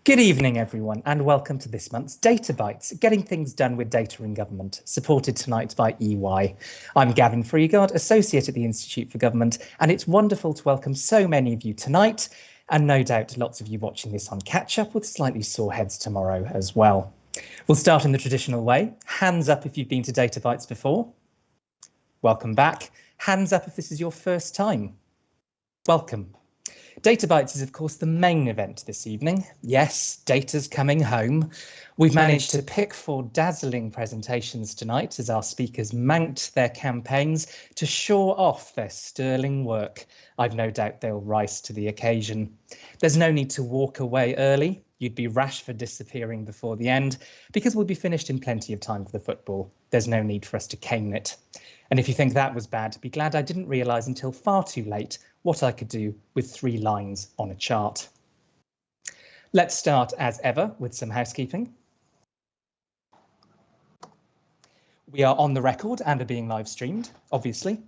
Good evening, everyone, and welcome to this month's Databytes, getting things done with data in government, supported tonight by EY. I'm Gavin Freegard, Associate at the Institute for Government, and it's wonderful to welcome so many of you tonight, and no doubt lots of you watching this on catch-up with slightly sore heads tomorrow as well. We'll start in the traditional way. Hands up if you've been to Databytes before. Welcome back. Hands up if this is your first time. Welcome. Databytes is, of course, the main event this evening. Yes, data's coming home. We've managed to pick 4 dazzling presentations tonight as our speakers mount their campaigns to show off their sterling work. I've no doubt they'll rise to the occasion. There's no need to walk away early. You'd be rash for disappearing before the end, because we'll be finished in plenty of time for the football. There's no need for us to cane it. And if you think that was bad, be glad I didn't realise until far too late what I could do with 3 lines on a chart. Let's start, as ever, with some housekeeping. We are on the record and are being live streamed, obviously.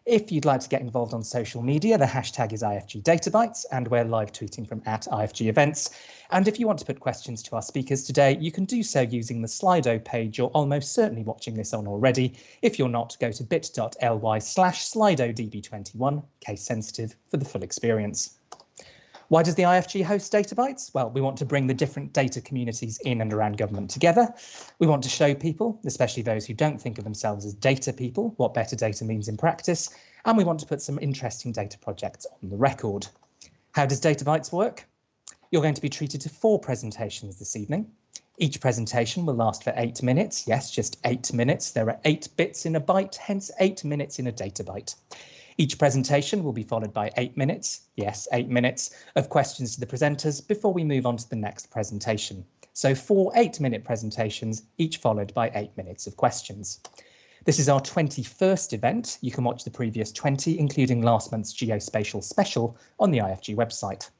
If you'd like to get involved on social media, the hashtag is IFG Databytes, and we're live tweeting from @IFG Events. And if you want to put questions to our speakers today, you can do so using the Slido page you're almost certainly watching this on already. If you're not, go to bit.ly/SlidoDB21, case sensitive, for the full experience. Why does the IFG host Databytes? Well, we want to bring the different data communities in and around government together. We want to show people, especially those who don't think of themselves as data people, what better data means in practice. And we want to put some interesting data projects on the record. How does Databytes work? You're going to be treated to 4 presentations this evening. Each presentation will last for 8 minutes. Yes, just 8 minutes. There are 8 bits in a byte, hence 8 minutes in a data byte. Each presentation will be followed by 8 minutes, yes, 8 minutes, of questions to the presenters before we move on to the next presentation. So 4 8-minute presentations, each followed by 8 minutes of questions. This is our 21st event. You can watch the previous 20, including last month's geospatial special, on the IFG website.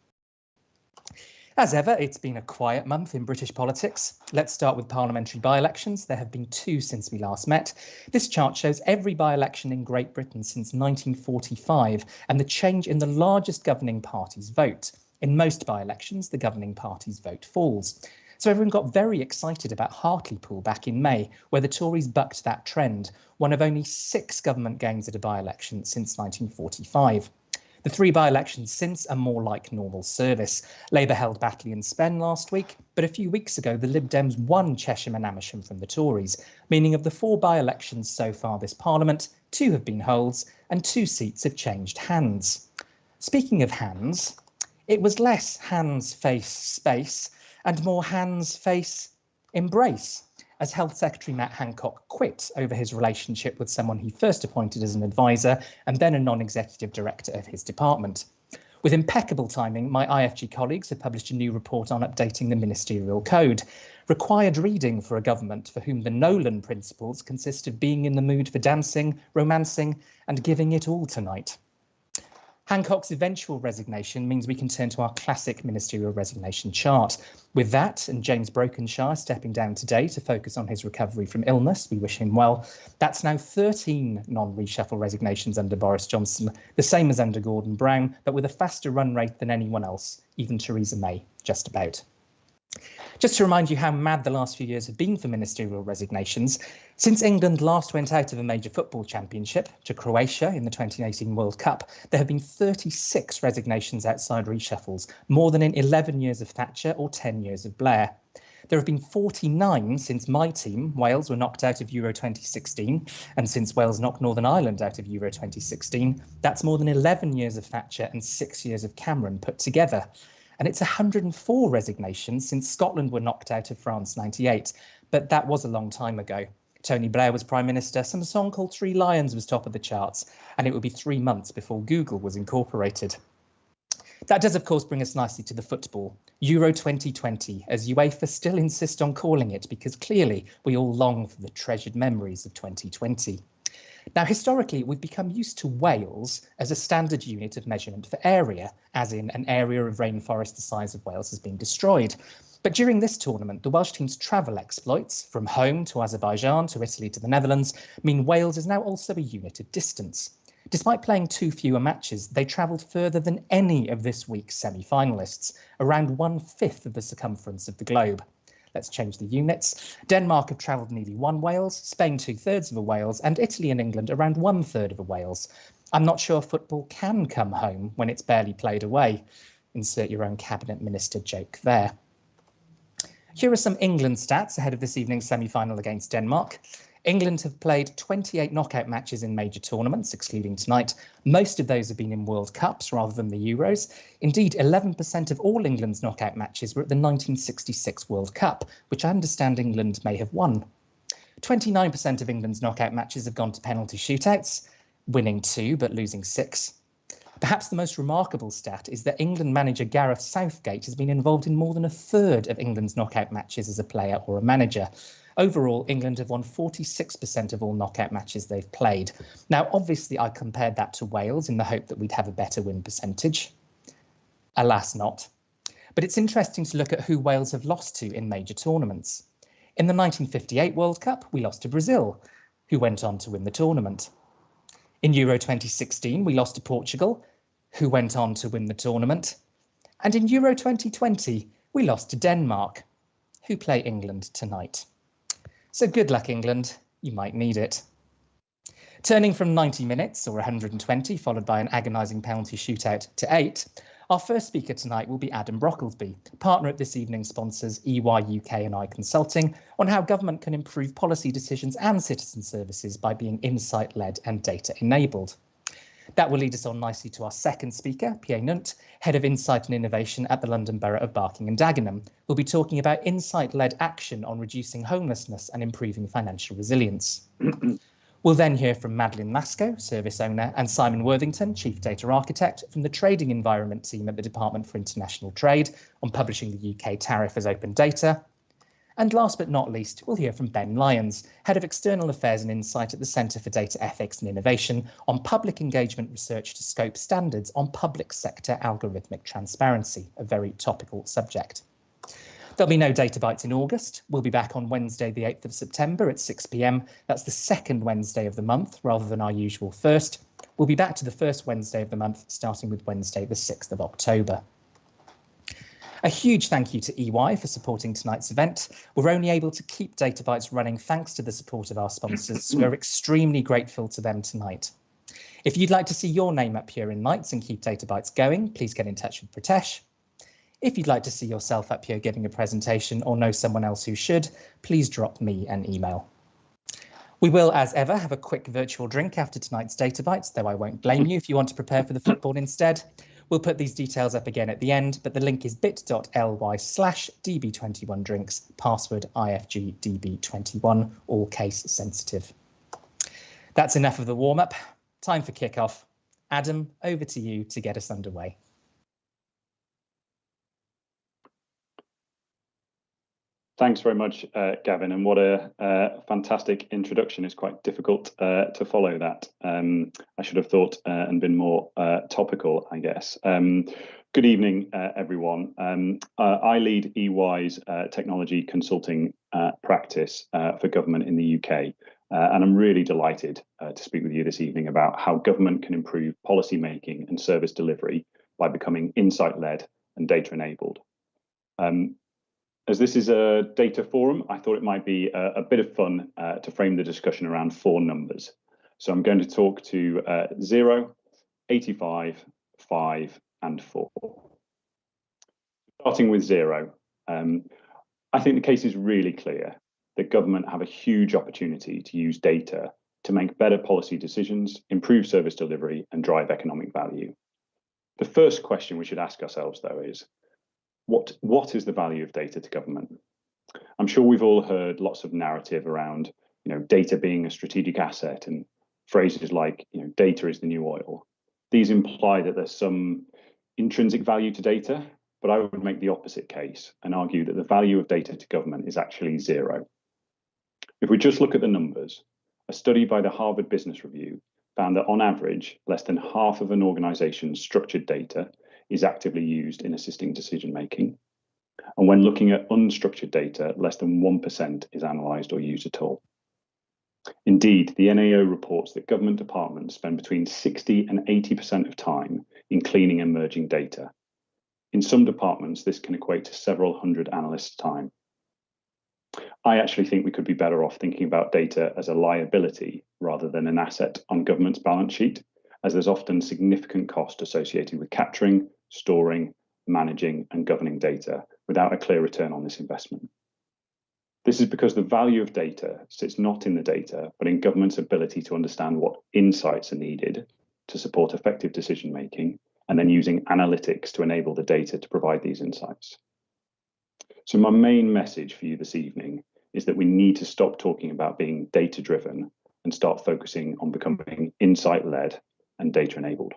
As ever, it's been a quiet month in British politics. Let's start with parliamentary by-elections. There have been 2 since we last met. This chart shows every by-election in Great Britain since 1945 and the change in the largest governing party's vote. In most by-elections, the governing party's vote falls. So everyone got very excited about Hartlepool back in May, where the Tories bucked that trend, one of only 6 government gains at a by-election since 1945. The 3 by-elections since are more like normal service. Labour held Batley and Spen last week, but a few weeks ago the Lib Dems won Chesham and Amersham from the Tories, meaning of the 4 by-elections so far this Parliament, 2 have been holds and 2 seats have changed hands. Speaking of hands, it was less hands, face, space and more hands, face, embrace, as Health Secretary Matt Hancock quit over his relationship with someone he first appointed as an advisor and then a non-executive director of his department. With impeccable timing, my IFG colleagues have published a new report on updating the ministerial code, required reading for a government for whom the Nolan principles consist of being in the mood for dancing, romancing and giving it all tonight. Hancock's eventual resignation means we can turn to our classic ministerial resignation chart. With that, and James Brokenshire stepping down today to focus on his recovery from illness, we wish him well, that's now 13 non-reshuffle resignations under Boris Johnson, the same as under Gordon Brown, but with a faster run rate than anyone else, even Theresa May, just about. Just to remind you how mad the last few years have been for ministerial resignations, since England last went out of a major football championship to Croatia in the 2018 World Cup, there have been 36 resignations outside reshuffles, more than in 11 years of Thatcher or 10 years of Blair. There have been 49 since my team, Wales, were knocked out of Euro 2016, and since Wales knocked Northern Ireland out of Euro 2016, that's more than 11 years of Thatcher and 6 years of Cameron put together. And it's 104 resignations since Scotland were knocked out of France 98, but that was a long time ago. Tony Blair was Prime Minister, some song called 3 Lions was top of the charts, and it would be 3 months before Google was incorporated. That does, of course, bring us nicely to the football. Euro 2020, as UEFA still insist on calling it, because clearly we all long for the treasured memories of 2020. Now, historically, we've become used to Wales as a standard unit of measurement for area, as in an area of rainforest the size of Wales has been destroyed. But during this tournament, the Welsh team's travel exploits, from home to Azerbaijan to Italy to the Netherlands, mean Wales is now also a unit of distance. Despite playing 2 fewer matches, they travelled further than any of this week's semi-finalists, around 1/5 of the circumference of the globe. Let's change the units. Denmark have travelled nearly 1 Wales, Spain 2/3 of a Wales, and Italy and England around 1/3 of a Wales. I'm not sure football can come home when it's barely played away. Insert your own cabinet minister joke there. Here are some England stats ahead of this evening's semi-final against Denmark. England have played 28 knockout matches in major tournaments, excluding tonight. Most of those have been in World Cups rather than the Euros. Indeed, 11% of all England's knockout matches were at the 1966 World Cup, which I understand England may have won. 29% of England's knockout matches have gone to penalty shootouts, winning 2 but losing 6. Perhaps the most remarkable stat is that England manager Gareth Southgate has been involved in more than 1/3 of England's knockout matches as a player or a manager. Overall, England have won 46% of all knockout matches they've played. Now, obviously, I compared that to Wales in the hope that we'd have a better win percentage. Alas, not. But it's interesting to look at who Wales have lost to in major tournaments. In the 1958 World Cup, we lost to Brazil, who went on to win the tournament. In Euro 2016, we lost to Portugal, who went on to win the tournament. And in Euro 2020, we lost to Denmark, who play England tonight. So good luck, England. You might need it. Turning from 90 minutes, or 120, followed by an agonising penalty shootout, to 8, our first speaker tonight will be Adam Brocklesby, partner at this evening's sponsors EY UK and I Consulting, on how government can improve policy decisions and citizen services by being insight-led and data-enabled. That will lead us on nicely to our second speaker, Pierre Nunt, Head of Insight and Innovation at the London Borough of Barking and Dagenham, who'll be talking about insight-led action on reducing homelessness and improving financial resilience. We'll then hear from Madeline Lasco, Service Owner, and Simon Worthington, Chief Data Architect from the Trading Environment team at the Department for International Trade on publishing the UK Tariff as open data. And last but not least, we'll hear from Ben Lyons, Head of External Affairs and Insight at the Centre for Data Ethics and Innovation on public engagement research to scope standards on public sector algorithmic transparency, a very topical subject. There'll be no Databytes in August. We'll be back on Wednesday, the 8th of September at 6 p.m. That's the second Wednesday of the month, rather than our usual first. We'll be back to the first Wednesday of the month, starting with Wednesday, the 6th of October. A huge thank you to EY for supporting tonight's event. We're only able to keep Databytes running thanks to the support of our sponsors, so we're extremely grateful to them tonight. If you'd like to see your name up here in lights and keep Databytes going, please get in touch with Pritesh. If you'd like to see yourself up here giving a presentation or know someone else who should, please drop me an email. We will, as ever, have a quick virtual drink after tonight's Databytes, though I won't blame you if you want to prepare for the football instead. We'll put these details up again at the end, but the link is bit.ly/db21drinks, password IFGDB21, all case sensitive. That's enough of the warm-up. Time for kickoff. Adam, over to you to get us underway. Thanks very much, Gavin, and what a fantastic introduction. It's quite difficult to follow that. I should have thought and been more topical, I guess. Good evening, everyone. I lead EY's technology consulting practice for government in the UK, and I'm really delighted to speak with you this evening about how government can improve policy making and service delivery by becoming insight-led and data-enabled. As this is a data forum, I thought it might be a bit of fun to frame the discussion around 4 numbers. So I'm going to talk to 0, 85, 5, and 4. Starting with 0, I think the case is really clear that government have a huge opportunity to use data to make better policy decisions, improve service delivery, and drive economic value. The first question we should ask ourselves, though, is what is the value of data to government? I'm sure we've all heard lots of narrative around, data being a strategic asset and phrases like, data is the new oil. These imply that there's some intrinsic value to data, but I would make the opposite case and argue that the value of data to government is actually 0. If we just look at the numbers, a study by the Harvard Business Review found that on average, less than half of an organization's structured data is actively used in assisting decision making. And when looking at unstructured data, less than 1% is analysed or used at all. Indeed, the NAO reports that government departments spend between 60 and 80% of time in cleaning emerging data. In some departments, this can equate to several hundred analysts' time. I actually think we could be better off thinking about data as a liability rather than an asset on government's balance sheet, as there's often significant cost associated with capturing, storing, managing, and governing data without a clear return on this investment. This is because the value of data sits not in the data, but in government's ability to understand what insights are needed to support effective decision making, and then using analytics to enable the data to provide these insights. So my main message for you this evening is that we need to stop talking about being data-driven and start focusing on becoming insight-led and data-enabled.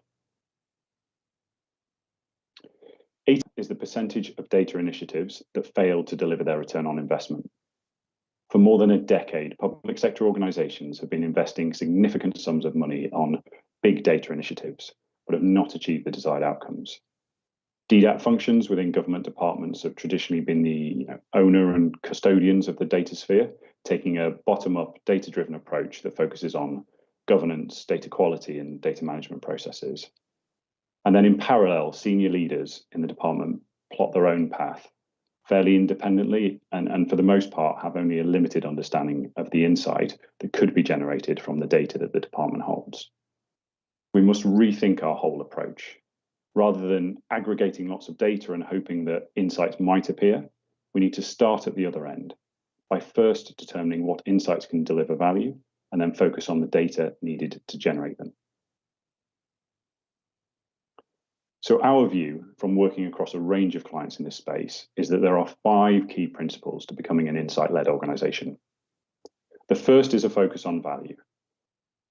8 is the percentage of data initiatives that failed to deliver their return on investment. For more than a decade, public sector organisations have been investing significant sums of money on big data initiatives, but have not achieved the desired outcomes. DDAT functions within government departments have traditionally been the owner and custodians of the data sphere, taking a bottom-up, data-driven approach that focuses on governance, data quality, and data management processes. And then in parallel, senior leaders in the department plot their own path, fairly independently, and for the most part have only a limited understanding of the insight that could be generated from the data that the department holds. We must rethink our whole approach. Rather than aggregating lots of data and hoping that insights might appear, we need to start at the other end by first determining what insights can deliver value and then focus on the data needed to generate them. So our view from working across a range of clients in this space is that there are 5 key principles to becoming an insight-led organisation. The first is a focus on value.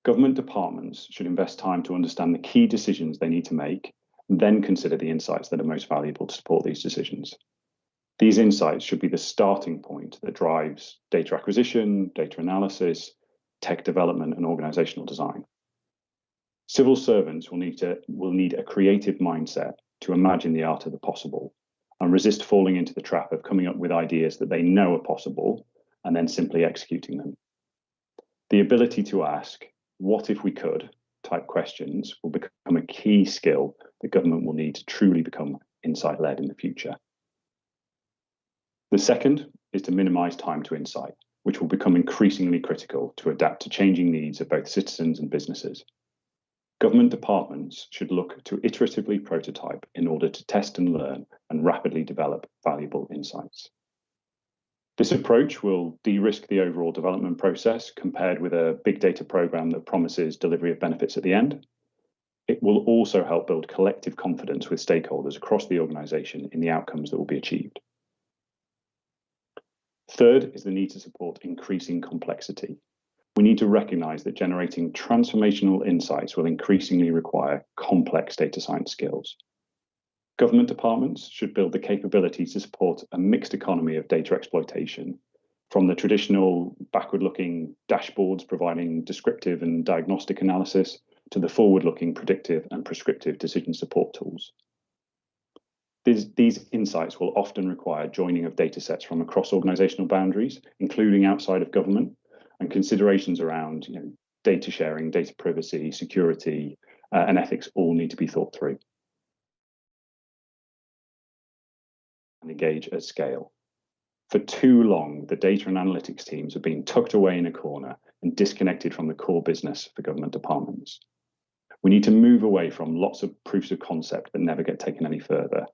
Government departments should invest time to understand the key decisions they need to make, and then consider the insights that are most valuable to support these decisions. These insights should be the starting point that drives data acquisition, data analysis, tech development, and organisational design. Civil servants will need a creative mindset to imagine the art of the possible and resist falling into the trap of coming up with ideas that they know are possible and then simply executing them. The ability to ask, what if we could, type questions will become a key skill that government will need to truly become insight-led in the future. The second is to minimise time to insight, which will become increasingly critical to adapt to changing needs of both citizens and businesses. Government departments should look to iteratively prototype in order to test and learn and rapidly develop valuable insights. This approach will de-risk the overall development process compared with a big data program that promises delivery of benefits at the end. It will also help build collective confidence with stakeholders across the organisation in the outcomes that will be achieved. Third is the need to support increasing complexity. We need to recognise that generating transformational insights will increasingly require complex data science skills. Government departments should build the capability to support a mixed economy of data exploitation, from the traditional backward-looking dashboards providing descriptive and diagnostic analysis to the forward-looking predictive and prescriptive decision support tools. These insights will often require joining of data sets from across organisational boundaries, including outside of government, and considerations around data sharing, data privacy, security, and ethics all need to be thought through and engage at scale. For too long, the data and analytics teams have been tucked away in a corner and disconnected from the core business for government departments. We need to move away from lots of proofs of concept that never get taken any further.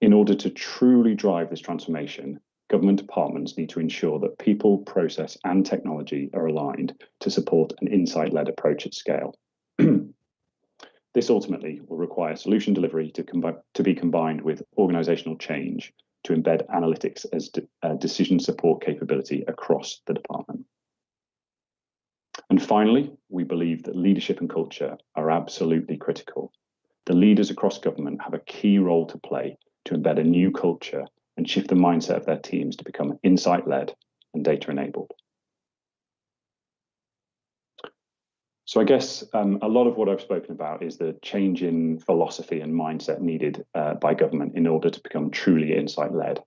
In order to truly drive this transformation, government departments need to ensure that people, process, and technology are aligned to support an insight-led approach at scale. This ultimately will require solution delivery to be combined with organisational change to embed analytics as decision support capability across the department. And finally, we believe that leadership and culture are absolutely critical. The leaders across government have a key role to play to embed a new culture and shift the mindset of their teams to become insight-led and data-enabled. So I guess a lot of what I've spoken about is the change in philosophy and mindset needed by government in order to become truly insight-led.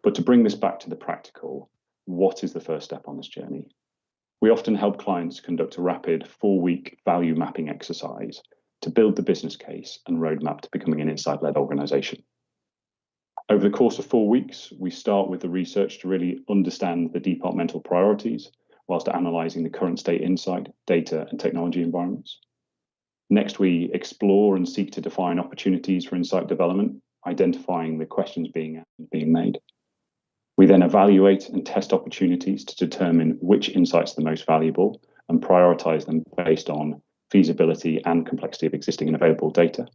But to bring this back to the practical, what is the first step on this journey? We often help clients conduct a rapid 4-week value mapping exercise to build the business case and roadmap to becoming an insight-led organisation. Over the course of 4 weeks, we start with the research to really understand the departmental priorities whilst analysing the current state insight, data and technology environments. Next, we explore and seek to define opportunities for insight development, identifying the questions being made. We then evaluate and test opportunities to determine which insights are the most valuable and prioritise them based on feasibility and complexity of existing and available data.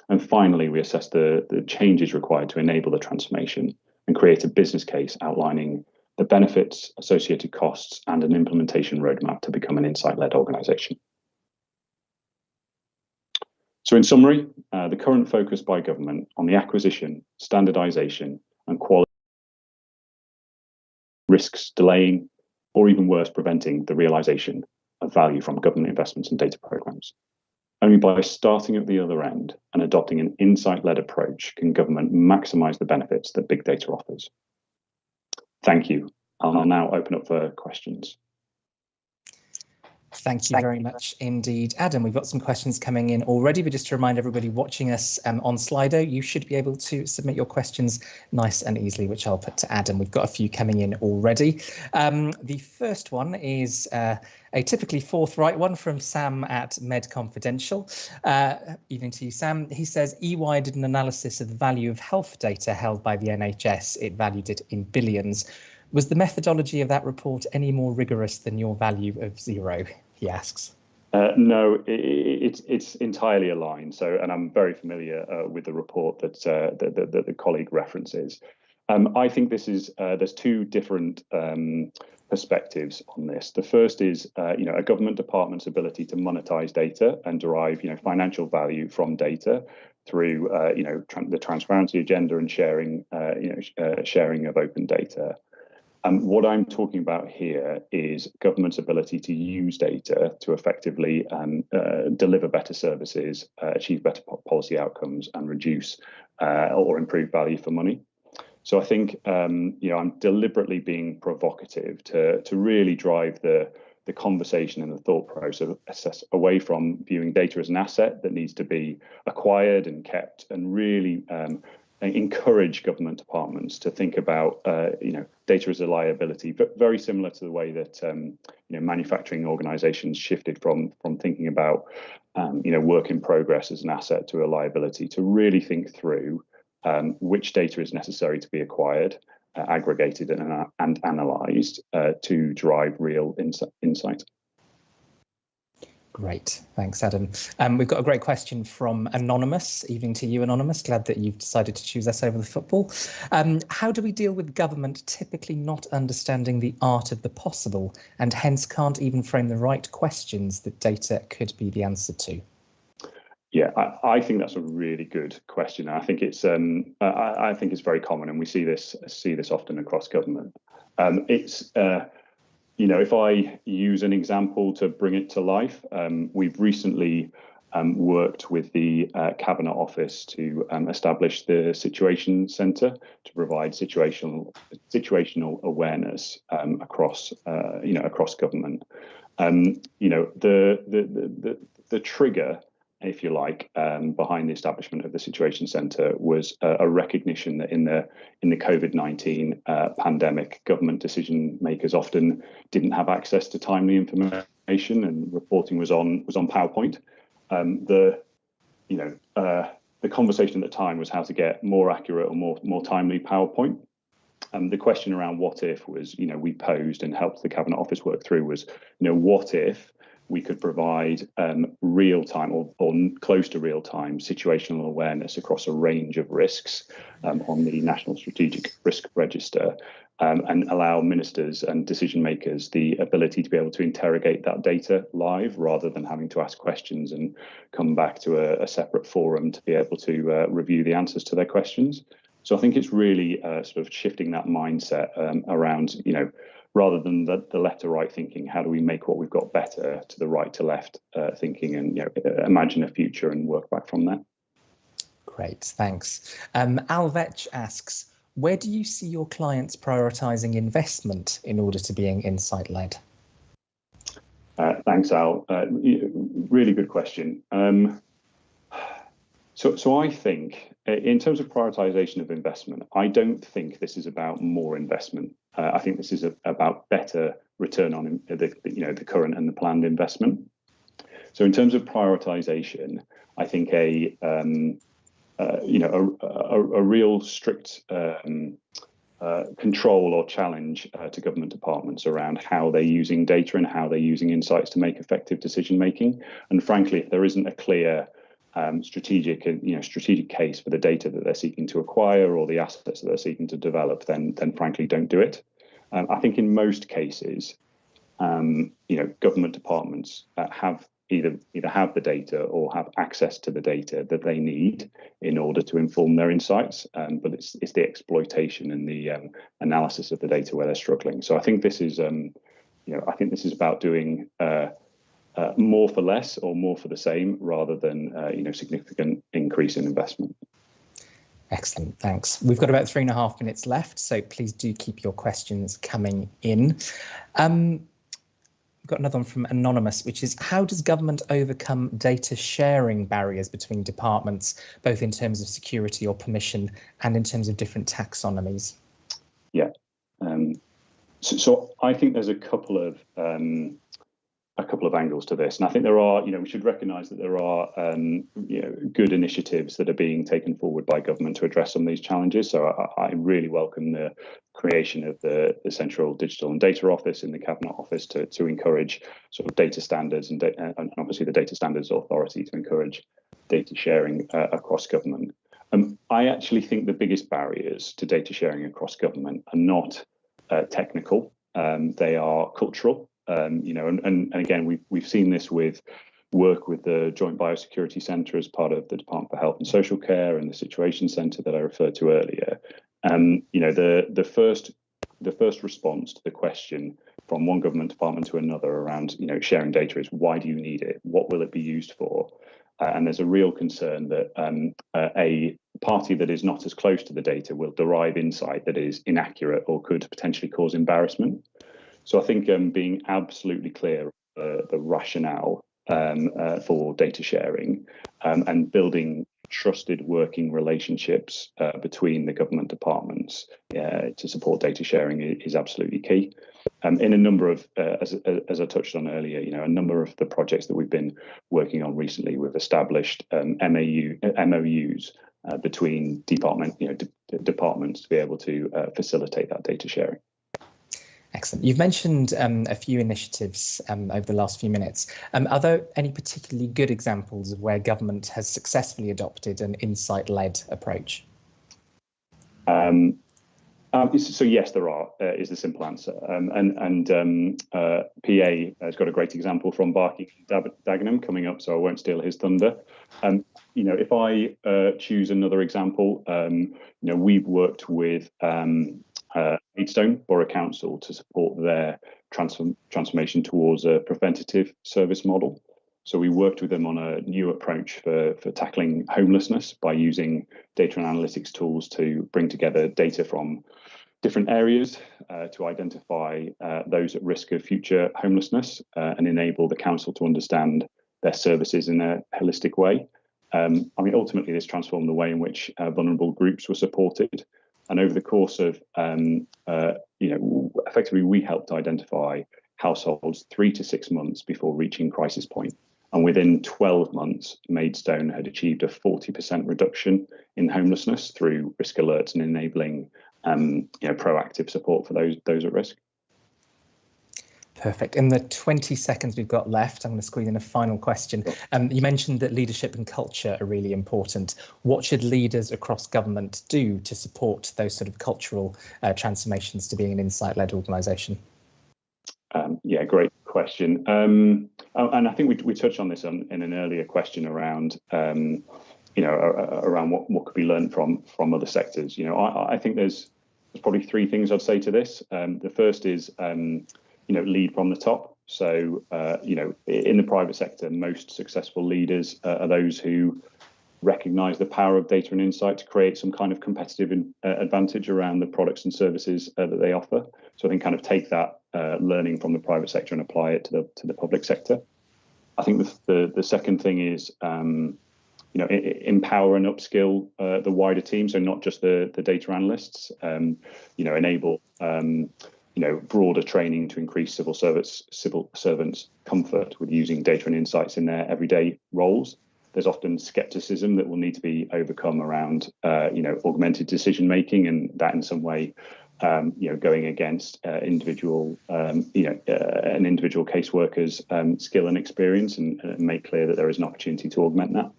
And finally, we assess the changes required to enable the transformation and create a business case outlining the benefits, associated costs, and an implementation roadmap to become an insight-led organisation. So in summary, the current focus by government on the acquisition, standardisation, and quality risks delaying, or even worse, preventing the realisation of value from government investments and data programmes. Only by starting at the other end and adopting an insight-led approach can government maximise the benefits that big data offers. Thank you. I'll now open up for questions. Thank you very much indeed, Adam. We've got some questions coming in already, but just to remind everybody watching us on Slido, you should be able to submit your questions nice and easily, which I'll put to Adam. We've got a few coming in already. The first one is a typically forthright one from Sam at Med Confidential. Evening to you, Sam. He says, EY did an analysis of the value of health data held by the NHS. It valued it in billions. Was the methodology of that report any more rigorous than your value of 0? He asks. No, it's entirely aligned. So, and I'm very familiar with the report that the colleague references. I think this is there's two different perspectives on this. The first is a government department's ability to monetize data and derive financial value from data through the transparency agenda and sharing sharing of open data. What I'm talking about here is government's ability to use data to effectively deliver better services, achieve better policy outcomes, and reduce or improve value for money. So I think I'm deliberately being provocative to really drive the conversation and the thought process away from viewing data as an asset that needs to be acquired and kept, and really encourage government departments to think about data as a liability, but very similar to the way that manufacturing organizations shifted from thinking about work in progress as an asset to a liability, to really think through which data is necessary to be acquired, aggregated and analysed to drive real insight. Great, thanks, Adam. We've got a great question from Anonymous. Evening to you, Anonymous. Glad that you've decided to choose us over the football. How do we deal with government typically not understanding the art of the possible and hence can't even frame the right questions that data could be the answer to? Yeah, I think that's a really good question. I think it's very common, and we see this often across government. If I use an example to bring it to life, we've recently worked with the Cabinet Office to establish the Situation Centre to provide situational awareness across government. The trigger, if you like, behind the establishment of the Situation Centre was a recognition that in the COVID-19 pandemic, government decision makers often didn't have access to timely information, and reporting was on PowerPoint. The conversation at the time was how to get more accurate or more timely PowerPoint. The question around what if was, we posed and helped the Cabinet Office work through was, what if we could provide real-time or close to real-time situational awareness across a range of risks on the National Strategic Risk Register, and allow ministers and decision makers the ability to be able to interrogate that data live rather than having to ask questions and come back to a separate forum to be able to review the answers to their questions. So I think it's really sort of shifting that mindset around, rather than the left to right thinking, how do we make what we've got better, to the right to left thinking, and imagine a future and work back from that. Great, thanks. Alvetch asks, Where do you see your clients prioritising investment in order to being insight-led? Thanks, Al. Really good question. So I think, in terms of prioritisation of investment, I don't think this is about more investment. I think this is about better return on the current and the planned investment. So in terms of prioritisation, I think a real strict control or challenge to government departments around how they're using data and how they're using insights to make effective decision making. And frankly, if there isn't a clear strategic case for the data that they're seeking to acquire or the assets that they're seeking to develop, then frankly don't do it. I think in most cases, government departments have either have the data or have access to the data that they need in order to inform their insights. But it's the exploitation and the analysis of the data where they're struggling. So I think this is about doing more for less or more for the same, rather than significant increase in investment. Excellent, thanks. We've got about 3.5 minutes left, so please do keep your questions coming in. We've got another one from Anonymous, which is, how does government overcome data sharing barriers between departments, both in terms of security or permission and in terms of different taxonomies? Yeah, so I think there's a couple of angles to this, and I think there are, we should recognise that there are, good initiatives that are being taken forward by government to address some of these challenges. So I really welcome the creation of the Central Digital and Data Office in the Cabinet Office to encourage sort of data standards and obviously the Data Standards Authority to encourage data sharing across government. I actually think the biggest barriers to data sharing across government are not technical; they are cultural. And again, we've seen this with work with the Joint Biosecurity Centre as part of the Department for Health and Social Care and the Situation Centre that I referred to earlier. The first response to the question from one government department to another around sharing data is, why do you need it? What will it be used for? And there's a real concern that a party that is not as close to the data will derive insight that is inaccurate or could potentially cause embarrassment. So I think being absolutely clear the rationale for data sharing and building trusted working relationships between the government departments to support data sharing is absolutely key. In a number of, as I touched on earlier, a number of the projects that we've been working on recently, we've established MOUs between departments to be able to facilitate that data sharing. Excellent. You've mentioned a few initiatives over the last few minutes. Are there any particularly good examples of where government has successfully adopted an insight-led approach? So yes, there are, is the simple answer. PA has got a great example from Barking Dagenham coming up, so I won't steal his thunder. If I choose another example, we've worked with Maidstone Borough Council to support their transformation towards a preventative service model. So we worked with them on a new approach for tackling homelessness by using data and analytics tools to bring together data from different areas to identify those at risk of future homelessness and enable the council to understand their services in a holistic way. Ultimately, this transformed the way in which vulnerable groups were supported. And over the course of, effectively, we helped identify households 3 to 6 months before reaching crisis point. And within 12 months, Maidstone had achieved a 40% reduction in homelessness through risk alerts and enabling proactive support for those at risk. Perfect. In the 20 seconds we've got left, I'm going to squeeze in a final question. You mentioned that leadership and culture are really important. What should leaders across government do to support those sort of cultural transformations to being an insight-led organisation? Great question. And I think we touched on this in an earlier question around, around what could be learned from other sectors. I think there's probably 3 things I'd say to this. The first is, lead from the top. So, in the private sector, most successful leaders are those who recognize the power of data and insight to create some kind of competitive advantage around the products and services that they offer. So I think kind of take that learning from the private sector and apply it to the public sector. I think the second thing is empower and upskill the wider team, so not just the data analysts. Enable broader training to increase civil servants' comfort with using data and insights in their everyday roles. There's often skepticism that will need to be overcome around augmented decision making, and that in some way going against individual caseworker's skill and experience, and make clear that there is an opportunity to augment that.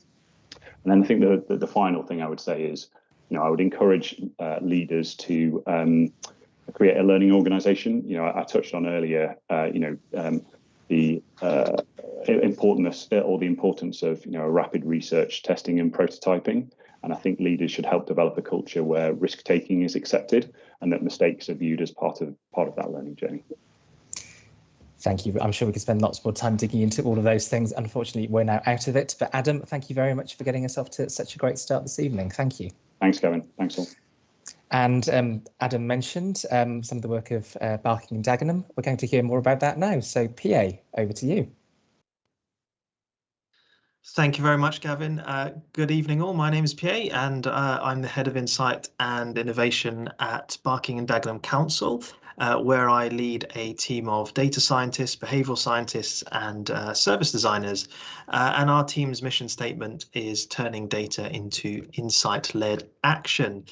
And then I think the final thing I would say is, I would encourage leaders to create a learning organisation. I touched on earlier, the importance of rapid research, testing, and prototyping. And I think leaders should help develop a culture where risk taking is accepted and that mistakes are viewed as part of that learning journey. Thank you. I'm sure we could spend lots more time digging into all of those things. Unfortunately, we're now out of it. But Adam, thank you very much for getting us off to such a great start this evening. Thank you. Thanks, Gavin. Thanks all. And Adam mentioned some of the work of Barking and Dagenham. We're going to hear more about that now. So PA, over to you. Thank you very much, Gavin. Good evening all. My name is PA and I'm the Head of Insight and Innovation at Barking and Dagenham Council, where I lead a team of data scientists, behavioural scientists and service designers. And our team's mission statement is turning data into insight-led action.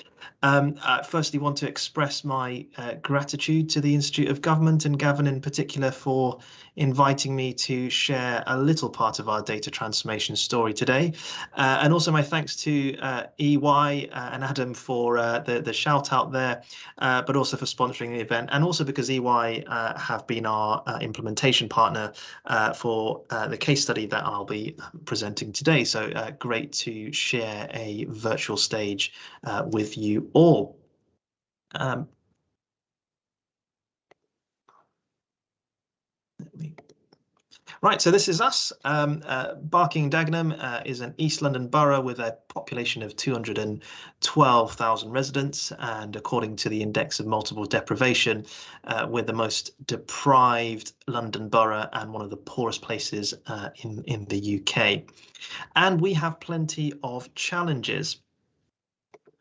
Firstly, want to express my gratitude to the Institute of Government and Gavin in particular for inviting me to share a little part of our data transformation story today. And also my thanks to EY and Adam for the shout out there, but also for sponsoring the event, and also because EY have been our implementation partner for the case study that I'll be presenting today. So great to share a virtual stage with you all. Right, so this is us. Barking and Dagenham is an East London borough with a population of 212,000 residents, and according to the Index of Multiple Deprivation, we're the most deprived London borough and one of the poorest places in the UK. And we have plenty of challenges.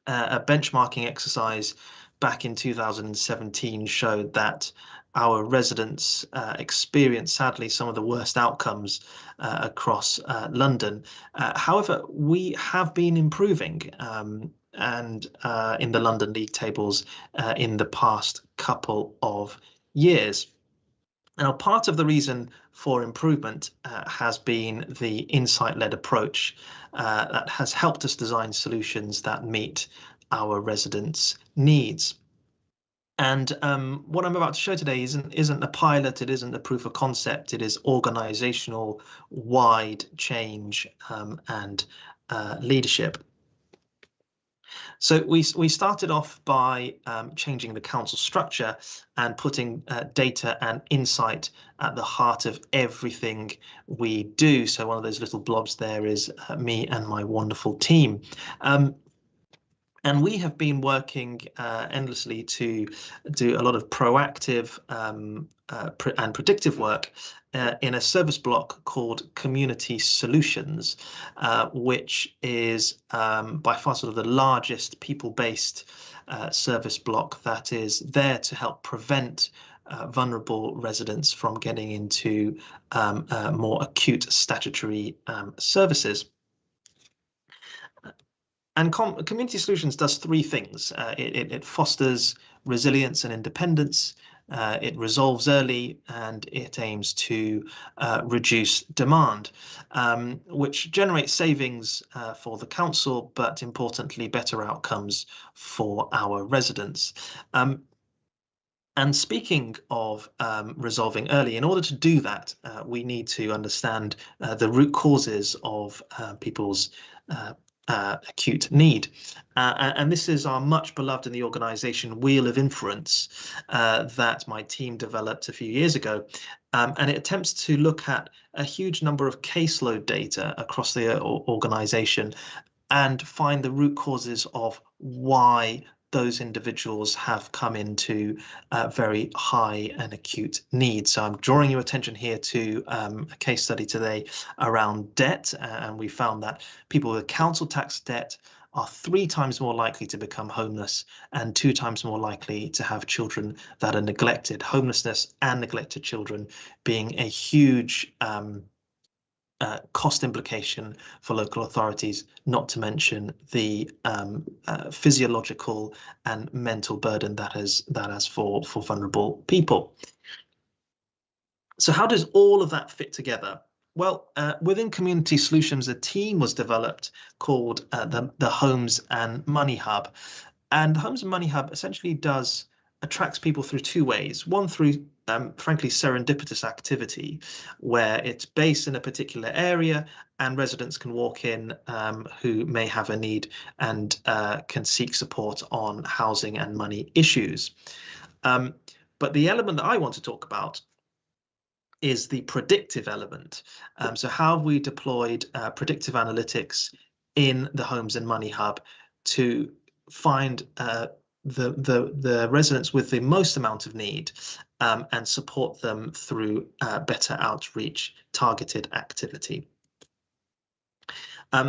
A benchmarking exercise back in 2017 showed that our residents experience, sadly, some of the worst outcomes across London. However, we have been improving and in the London League tables in the past couple of years. Now, part of the reason for improvement has been the insight-led approach that has helped us design solutions that meet our residents' needs. And what I'm about to show today isn't a pilot, it isn't a proof of concept, it is organizational wide change and leadership. So we started off by changing the council structure and putting data and insight at the heart of everything we do. So one of those little blobs there is me and my wonderful team. And we have been working endlessly to do a lot of proactive and predictive work in a service block called Community Solutions, which is by far sort of the largest people-based service block that is there to help prevent vulnerable residents from getting into more acute statutory services. And Community Solutions does three things. It fosters resilience and independence, it resolves early, and it aims to reduce demand, which generates savings for the council, but importantly, better outcomes for our residents. And speaking of resolving early, in order to do that, we need to understand the root causes of people's acute need. And this is our much beloved in the organization Wheel of Inference that my team developed a few years ago. And it attempts to look at a huge number of caseload data across the organization and find the root causes of why those individuals have come into very high and acute need. So I'm drawing your attention here to a case study today around debt, and we found that people with council tax debt are 3 times more likely to become homeless and 2 times more likely to have children that are neglected. Homelessness and neglected children being a huge cost implication for local authorities, not to mention the physiological and mental burden that has for vulnerable people. So how does all of that fit together? Well, within Community Solutions, a team was developed called the Homes and Money Hub. And the Homes and Money Hub essentially attracts people through 2 ways. One, through frankly serendipitous activity, where it's based in a particular area and residents can walk in who may have a need and can seek support on housing and money issues. But the element that I want to talk about is the predictive element. So how have we deployed predictive analytics in the Homes and Money Hub to find the residents with the most amount of need and support them through better outreach, targeted activity.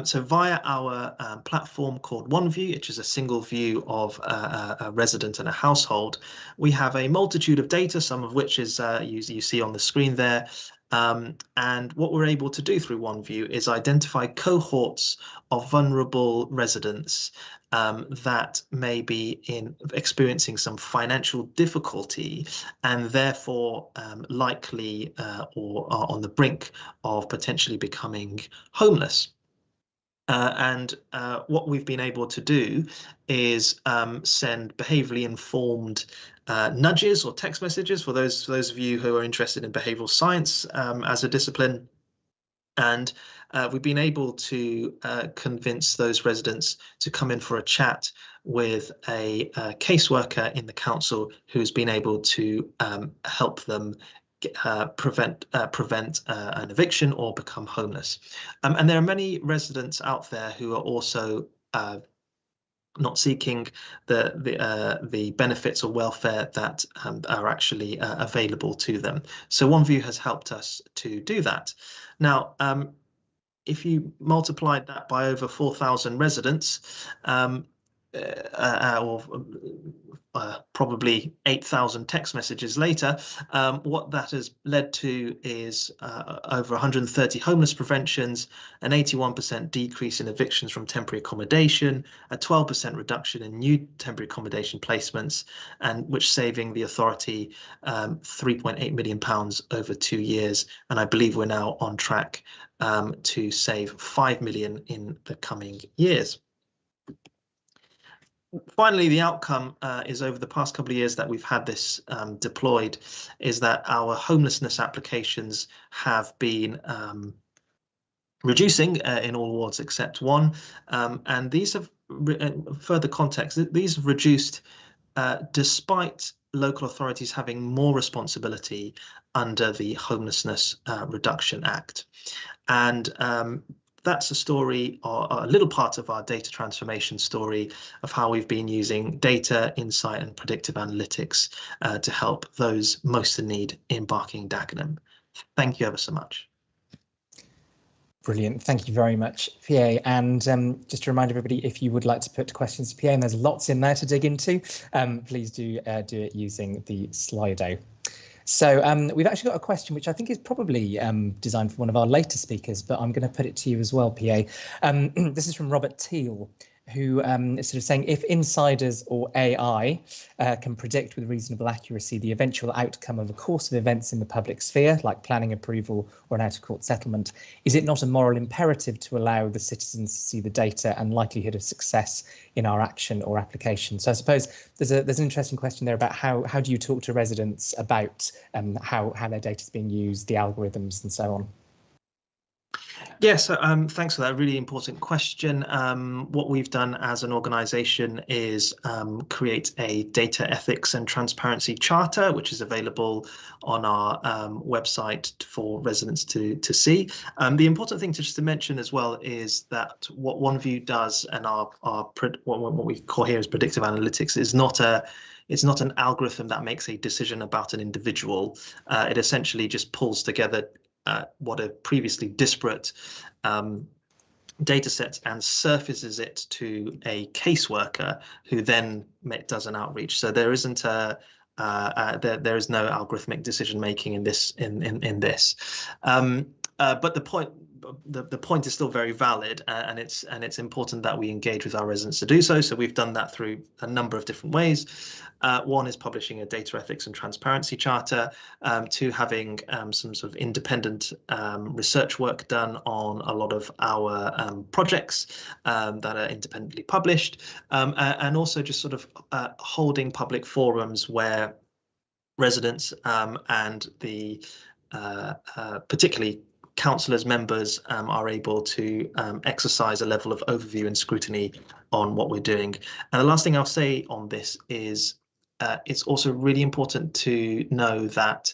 So via our platform called OneView, which is a single view of a resident and a household, we have a multitude of data, some of which is you see on the screen there. And what we're able to do through OneView is identify cohorts of vulnerable residents that may be experiencing some financial difficulty and therefore likely or are on the brink of potentially becoming homeless. And what we've been able to do is send behaviourally informed nudges or text messages for those of you who are interested in behavioural science as a discipline. And we've been able to convince those residents to come in for a chat with a caseworker in the council who's been able to help them prevent an eviction or become homeless. And there are many residents out there who are also not seeking the benefits or welfare that are actually available to them. So OneView has helped us to do that. Now, if you multiplied that by over 4,000 residents, probably 8,000 text messages later, what that has led to is over 130 homeless preventions, an 81% decrease in evictions from temporary accommodation, a 12% reduction in new temporary accommodation placements, and which saving the authority £3.8 million over 2 years. And I believe we're now on track to save 5 million in the coming years. Finally, the outcome is over the past couple of years that we've had this deployed is that our homelessness applications have been reducing in all wards except one. And these have, further context, these have reduced despite local authorities having more responsibility under the Homelessness Reduction Act. And that's a story, or a little part of our data transformation story of how we've been using data, insight and predictive analytics to help those most in need in Barking Dagenham. Thank you ever so much. Brilliant. Thank you very much, PA. And just to remind everybody, if you would like to put questions to PA, and there's lots in there to dig into, please do it using the Slido. So we've actually got a question which I think is probably designed for one of our later speakers, but I'm going to put it to you as well, PA. This is from Robert Teal, who is sort of saying, if insiders or AI can predict with reasonable accuracy the eventual outcome of a course of events in the public sphere, like planning approval or an out-of-court settlement, is it not a moral imperative to allow the citizens to see the data and likelihood of success in our action or application? So I suppose there's an interesting question there about how do you talk to residents about how their data is being used, the algorithms and so on. Yes, thanks for that really important question. What we've done as an organisation is create a data ethics and transparency charter, which is available on our website for residents to see. The important thing just to mention as well is that what OneView does, and what we call here as predictive analytics, is not an algorithm that makes a decision about an individual. It essentially just pulls together what are previously disparate data sets and surfaces it to a caseworker who then does an outreach. So there isn't there is no algorithmic decision making in this. But the point is still very valid, and it's important that we engage with our residents to do so. So we've done that through a number of different ways. One is publishing a data ethics and transparency charter. Two, having some sort of independent research work done on a lot of our projects that are independently published, and also just sort of holding public forums where residents and the particularly councillors, members are able to exercise a level of overview and scrutiny on what we're doing. And the last thing I'll say on this is it's also really important to know that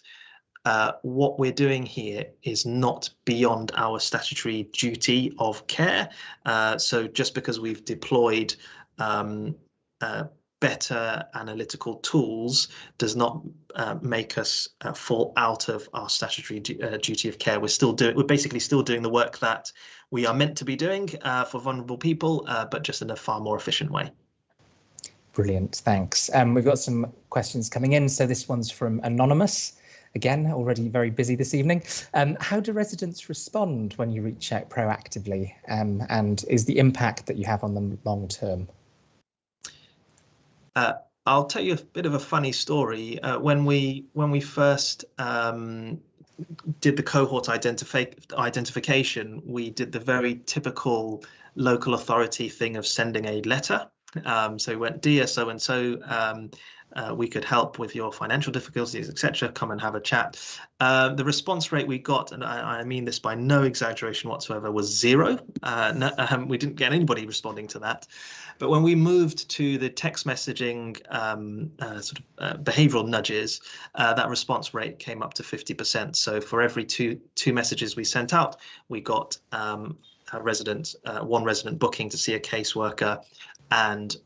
what we're doing here is not beyond our statutory duty of care. So just because we've deployed better analytical tools does not make us fall out of our statutory duty of care. We're basically still doing the work that we are meant to be doing for vulnerable people, but just in a far more efficient way. Brilliant, thanks. We've got some questions coming in. So this one's from Anonymous. Again, already very busy this evening. How do residents respond when you reach out proactively? And is the impact that you have on them long term? I'll tell you a bit of a funny story. When we first did the cohort identification, we did the very typical local authority thing of sending a letter. So we went, dear so and so, we could help with your financial difficulties, etc. Come and have a chat. The response rate we got, and I mean this by no exaggeration whatsoever, was 0. We didn't get anybody responding to that. But when we moved to the text messaging behavioral nudges, that response rate came up to 50%. So for every two messages we sent out, we got one resident booking to see a caseworker, and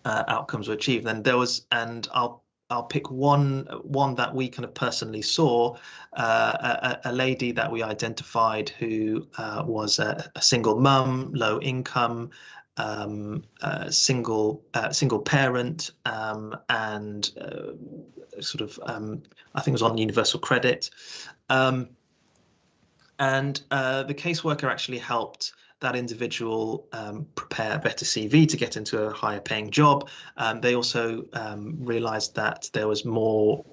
outcomes were achieved. And there was, and I'll pick one that we kind of personally saw, a lady that we identified who was a single mum, low income, single parent, and sort of I think it was on universal credit, and the caseworker actually helped that individual prepare a better CV to get into a higher paying job. They also realized that there was more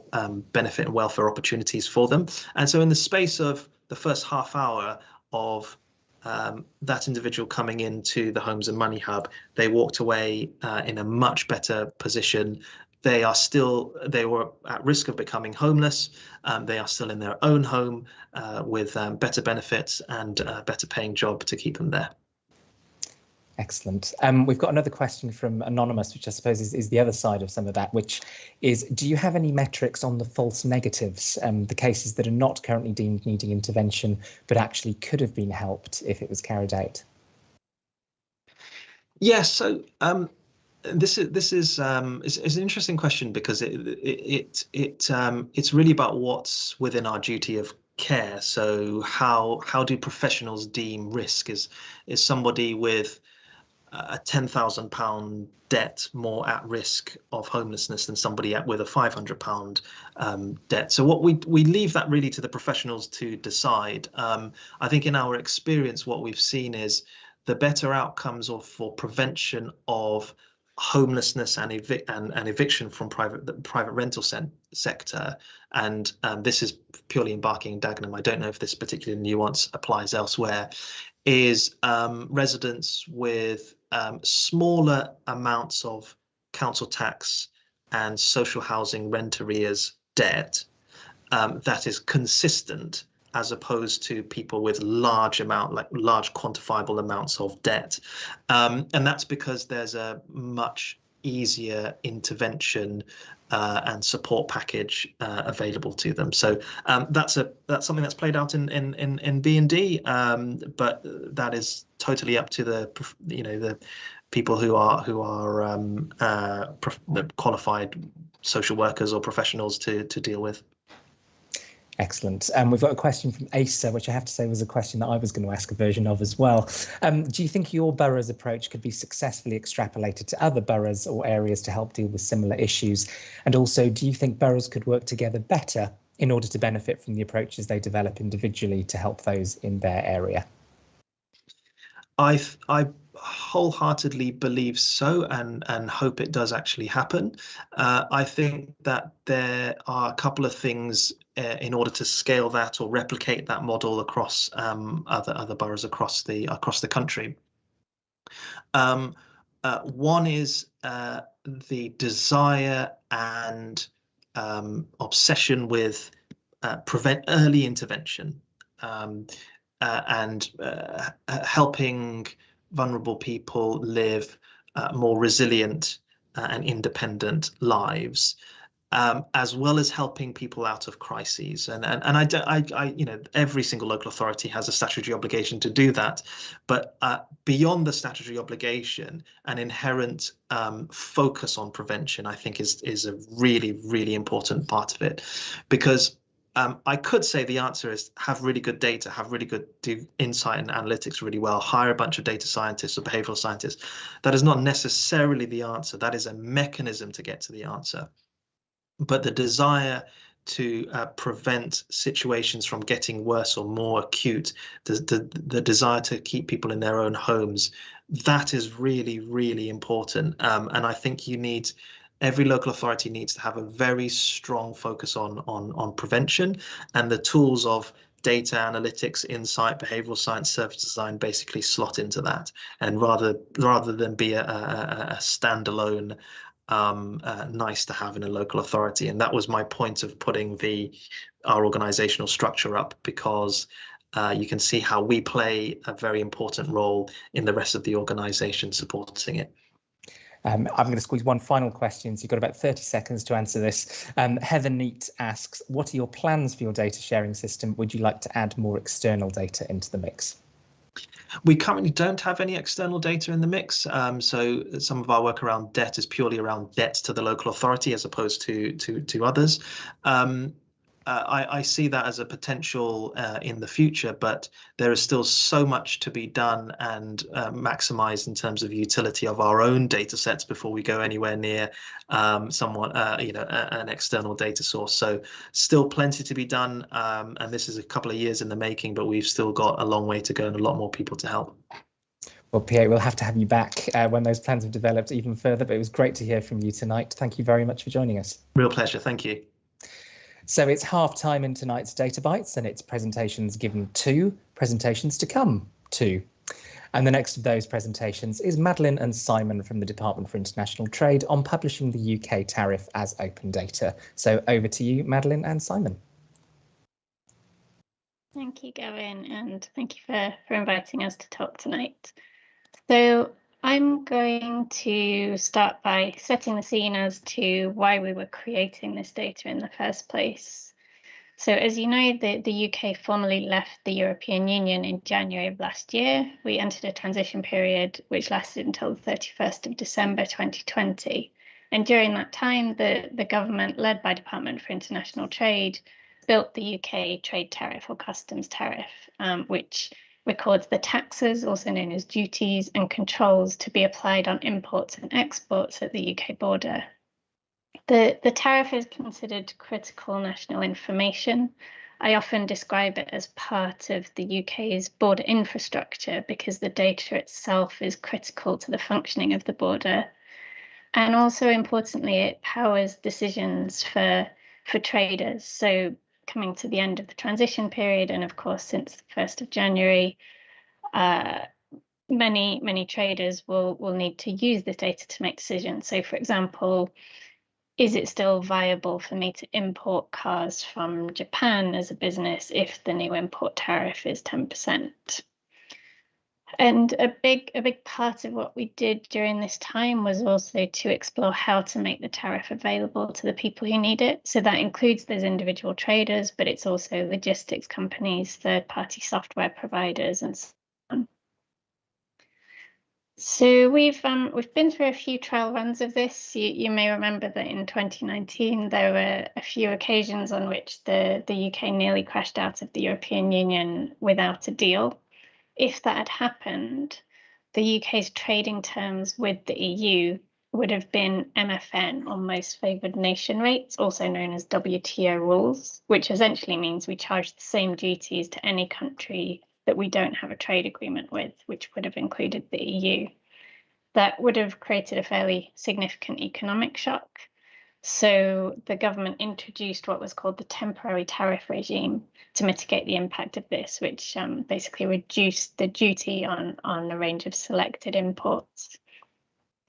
benefit and welfare opportunities for them. And so in the space of the first half hour of that individual coming into the Homes and Money Hub, they walked away in a much better position. They were at risk of becoming homeless. They are still in their own home with better benefits and a better paying job to keep them there. Excellent. We've got another question from Anonymous, which I suppose is the other side of some of that, which is, do you have any metrics on the false negatives, the cases that are not currently deemed needing intervention, but actually could have been helped if it was carried out? Yes, so this is an interesting question, because it's really about what's within our duty of care. So how do professionals deem risk? Is somebody with a £10,000 debt more at risk of homelessness than somebody with a £500 debt? So what we leave that really to the professionals to decide. I think in our experience, what we've seen is the better outcomes for prevention of homelessness and eviction from the private rental sector, and this is purely in Barking and Dagenham. I don't know if this particular nuance applies elsewhere. Is residents with smaller amounts of council tax and social housing rent arrears debt that is consistent as opposed to people with large quantifiable amounts of debt. And that's because there's a much easier intervention and support package available to them. So that's something that's played out in B&D, but that is totally up to the people who are qualified social workers or professionals to deal with. Excellent. We've got a question from Asa, which I have to say was a question that I was going to ask a version of as well. Do you think your borough's approach could be successfully extrapolated to other boroughs or areas to help deal with similar issues? And also, do you think boroughs could work together better in order to benefit from the approaches they develop individually to help those in their area? I wholeheartedly believe so, and hope it does actually happen. I think that there are a couple of things in order to scale that or replicate that model across other boroughs across the country. One is the desire and obsession with early intervention and helping vulnerable people live more resilient and independent lives, as well as helping people out of crises. And every single local authority has a statutory obligation to do that, but beyond the statutory obligation, an inherent focus on prevention, I think, is a really, really important part of it, because I could say the answer is have really good data, do insight and analytics really well, hire a bunch of data scientists or behavioral scientists. That is not necessarily the answer. That is a mechanism to get to the answer. But the desire to prevent situations from getting worse or more acute, the desire to keep people in their own homes, that is really, really important. And I think every local authority needs to have a very strong focus on prevention, and the tools of data analytics, insight, behavioral science, service design basically slot into that. And rather than be a standalone nice to have in a local authority. And that was my point of putting our organizational structure up, because you can see how we play a very important role in the rest of the organization supporting it. I'm going to squeeze one final question, so you've got about 30 seconds to answer this. Heather Neat asks, what are your plans for your data sharing system? Would you like to add more external data into the mix? We currently don't have any external data in the mix. So some of our work around debt is purely around debt to the local authority as opposed to others. I see that as a potential in the future, but there is still so much to be done and maximized in terms of utility of our own data sets before we go anywhere near an external data source. So still plenty to be done, and this is a couple of years in the making, but we've still got a long way to go and a lot more people to help. Well, Pierre, we'll have to have you back when those plans have developed even further, but it was great to hear from you tonight. Thank you very much for joining us. Real pleasure. Thank you. So it's half time in tonight's Databytes, and it's presentations given to, presentations to come to. And the next of those presentations is Madeline and Simon from the Department for International Trade on publishing the UK tariff as open data. So over to you, Madeline and Simon. Thank you, Gavin, and thank you for inviting us to talk tonight. So I'm going to start by setting the scene as to why we were creating this data in the first place. So as you know, the UK formally left the European Union in January of last year. We entered a transition period which lasted until the 31st of December 2020. And during that time, the government, led by Department for International Trade, built the UK trade tariff or customs tariff, which records the taxes, also known as duties, and controls to be applied on imports and exports at the UK border. The tariff is considered critical national information. I often describe it as part of the UK's border infrastructure because the data itself is critical to the functioning of the border. And also importantly, it powers decisions for traders. So coming to the end of the transition period, and of course, since the 1st of January, many traders will need to use this data to make decisions. So for example, is it still viable for me to import cars from Japan as a business if the new import tariff is 10%? And a big part of what we did during this time was also to explore how to make the tariff available to the people who need it. So that includes those individual traders, but it's also logistics companies, third-party software providers, and so on. So we've been through a few trial runs of this. You may remember that in 2019 there were a few occasions on which the UK nearly crashed out of the European Union without a deal. If that had happened, the UK's trading terms with the EU would have been MFN, or most favoured nation rates, also known as WTO rules, which essentially means we charge the same duties to any country that we don't have a trade agreement with, which would have included the EU. That would have created a fairly significant economic shock. So the government introduced what was called the temporary tariff regime to mitigate the impact of this, which basically reduced the duty on a range of selected imports.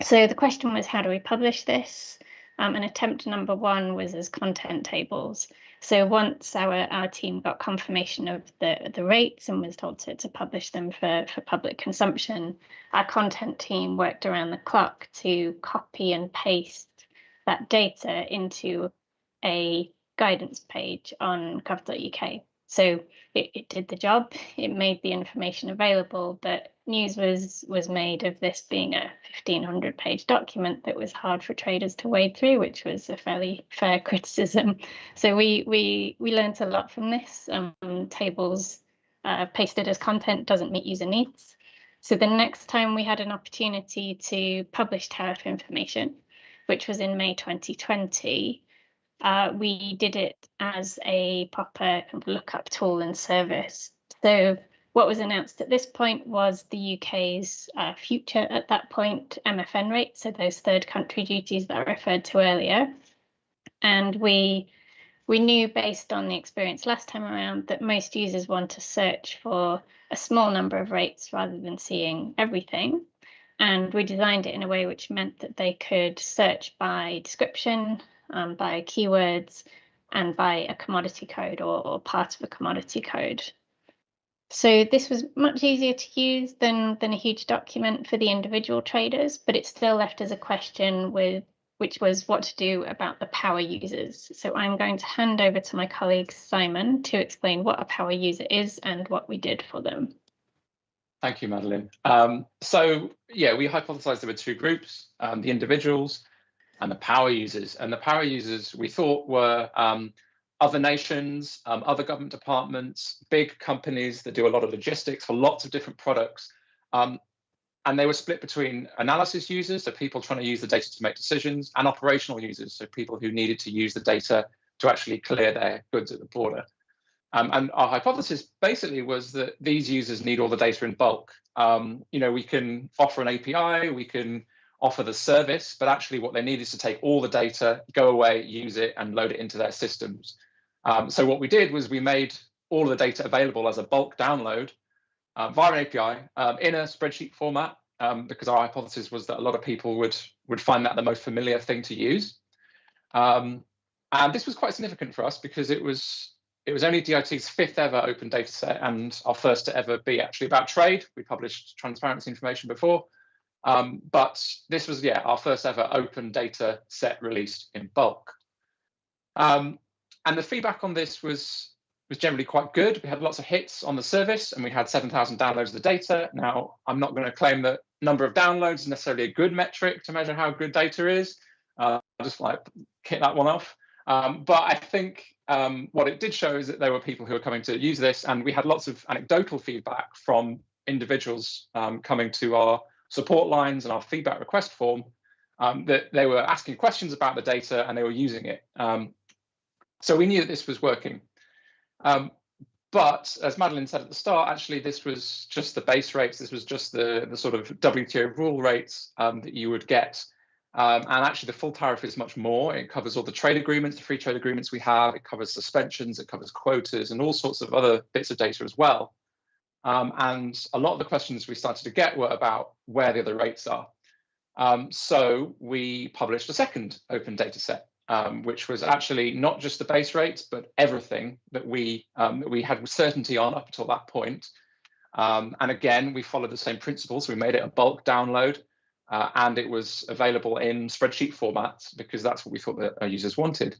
So the question was, how do we publish this? And attempt number one was as content tables. So once our team got confirmation of the rates and was told to publish them for public consumption, our content team worked around the clock to copy and paste that data into a guidance page on gov.uk. So it did the job, it made the information available, but news was made of this being a 1,500-page document that was hard for traders to wade through, which was a fairly fair criticism. So we learned a lot from this. Tables pasted as content doesn't meet user needs. So the next time we had an opportunity to publish tariff information, which was in May 2020, we did it as a proper lookup tool and service. So what was announced at this point was the UK's future at that point MFN rates, so those third country duties that I referred to earlier. And we knew based on the experience last time around that most users want to search for a small number of rates rather than seeing everything. And we designed it in a way which meant that they could search by description, by keywords, and by a commodity code or part of a commodity code. So this was much easier to use than a huge document for the individual traders, but it still left us a question which was what to do about the power users. So I'm going to hand over to my colleague Simon to explain what a power user is and what we did for them. Thank you, Madeline. So yeah, we hypothesized there were two groups, the individuals and the power users. And the power users we thought were other nations, other government departments, big companies that do a lot of logistics for lots of different products. And they were split between analysis users, so people trying to use the data to make decisions, and operational users, so people who needed to use the data to actually clear their goods at the border. And our hypothesis basically was that these users need all the data in bulk. We can offer an API, we can offer the service, but actually what they need is to take all the data, go away, use it, and load it into their systems. So what we did was we made all the data available as a bulk download via an API in a spreadsheet format, because our hypothesis was that a lot of people would find that the most familiar thing to use. And this was quite significant for us because it was only DIT's 5th ever open data set and our first to ever be actually about trade. We published transparency information before, but this was, our first ever open data set released in bulk. And the feedback on this was generally quite good. We had lots of hits on the service and we had 7,000 downloads of the data. Now, I'm not going to claim that number of downloads is necessarily a good metric to measure how good data is. I'll just kick that one off. But I think what it did show is that there were people who were coming to use this, and we had lots of anecdotal feedback from individuals coming to our support lines and our feedback request form that they were asking questions about the data and they were using it. So we knew that this was working. But as Madeline said at the start, actually, this was just the base rates. This was just the sort of WTO rule rates that you would get. And actually, the full tariff is much more. It covers all the trade agreements, the free trade agreements we have. It covers suspensions, it covers quotas, and all sorts of other bits of data as well. And a lot of the questions we started to get were about where the other rates are. So we published a second open data set. which was actually not just the base rates, but everything that we had certainty on up until that point. And again, we followed the same principles. We made it a bulk download, and it was available in spreadsheet formats because that's what we thought that our users wanted.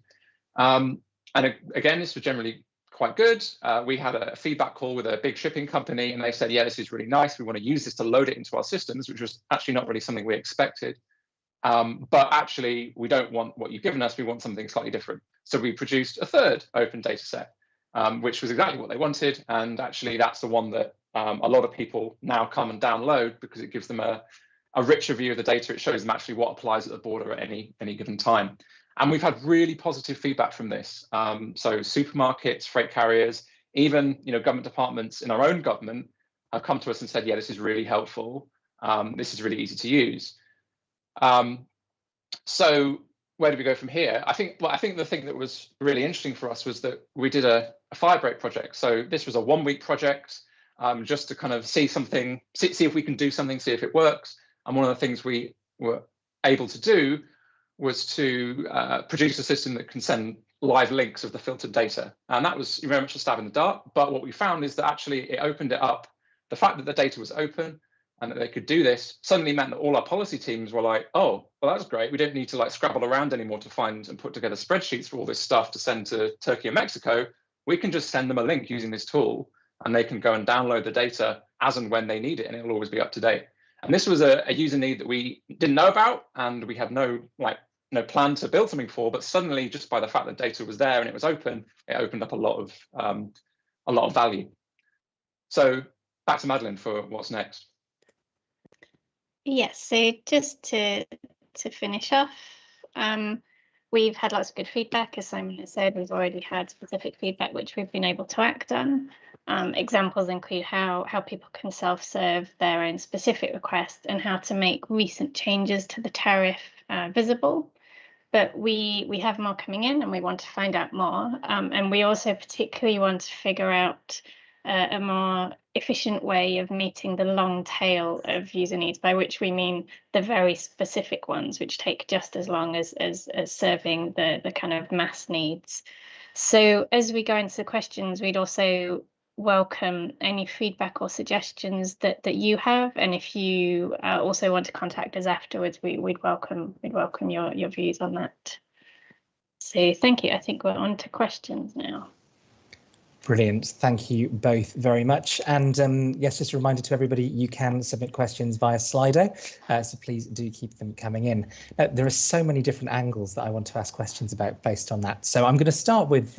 And again, this was generally quite good. We had a feedback call with a big shipping company, and they said, yeah, this is really nice. We want to use this to load it into our systems, which was actually not really something we expected. But actually, we don't want what you've given us. We want something slightly different. So we produced a third open data set, which was exactly what they wanted. And actually, that's the one that a lot of people now come and download because it gives them a richer view of the data. It shows them actually what applies at the border at any given time. And we've had really positive feedback from this. So supermarkets, freight carriers, even government departments in our own government have come to us and said, yeah, this is really helpful. This is really easy to use. So where do we go from here? I think the thing that was really interesting for us was that we did a firebreak project. So this was a 1-week project, just to kind of see something, see if we can do something, see if it works. And one of the things we were able to do was to produce a system that can send live links of the filtered data. And that was very much a stab in the dark. But what we found is that actually it opened it up. The fact that the data was open and that they could do this suddenly meant that all our policy teams were like, oh, well, that's great. We don't need to like scrabble around anymore to find and put together spreadsheets for all this stuff to send to Turkey and Mexico. We can just send them a link using this tool, and they can go and download the data as and when they need it, and it'll always be up to date. And this was a user need that we didn't know about, and we had no plan to build something for. But suddenly, just by the fact that data was there and it was open, it opened up a lot of value. So back to Madeline for what's next. Yes, so just to finish off, we've had lots of good feedback. As Simon has said, we've already had specific feedback which we've been able to act on. Examples include how people can self-serve their own specific requests and how to make recent changes to the tariff visible. But we have more coming in, and we want to find out more. And we also particularly want to figure out a more efficient way of meeting the long tail of user needs, by which we mean the very specific ones, which take just as long as serving the kind of mass needs. So as we go into the questions, we'd also welcome any feedback or suggestions that you have, and if you also want to contact us afterwards, we'd welcome your views on that. So thank you. I think we're on to questions now. Brilliant. Thank you both very much. And yes, just a reminder to everybody, you can submit questions via Slido, so please do keep them coming in. There are so many different angles that I want to ask questions about based on that. So I'm going to start with,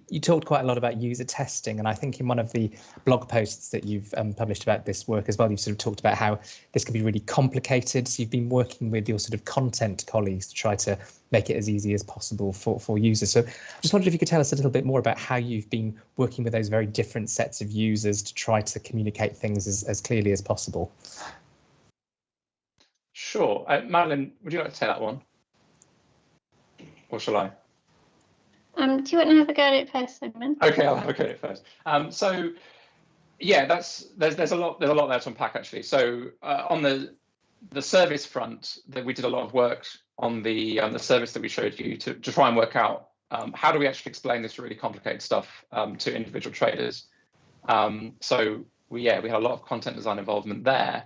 you talked quite a lot about user testing, and I think in one of the blog posts that you've published about this work as well, you've sort of talked about how this can be really complicated. So you've been working with your sort of content colleagues to try to make it as easy as possible for users. So I just wondered if you could tell us a little bit more about how you've been working with those very different sets of users to try to communicate things as clearly as possible. Sure. Madeline, would you like to take that one? Or shall I? Do you want to have a go at it first, Simon? Okay, I'll have a go at it first. So yeah, there's a lot there to unpack actually. So on the service front, that we did a lot of work on the service that we showed you to try and work out how do we actually explain this really complicated stuff to individual traders. So we had a lot of content design involvement there,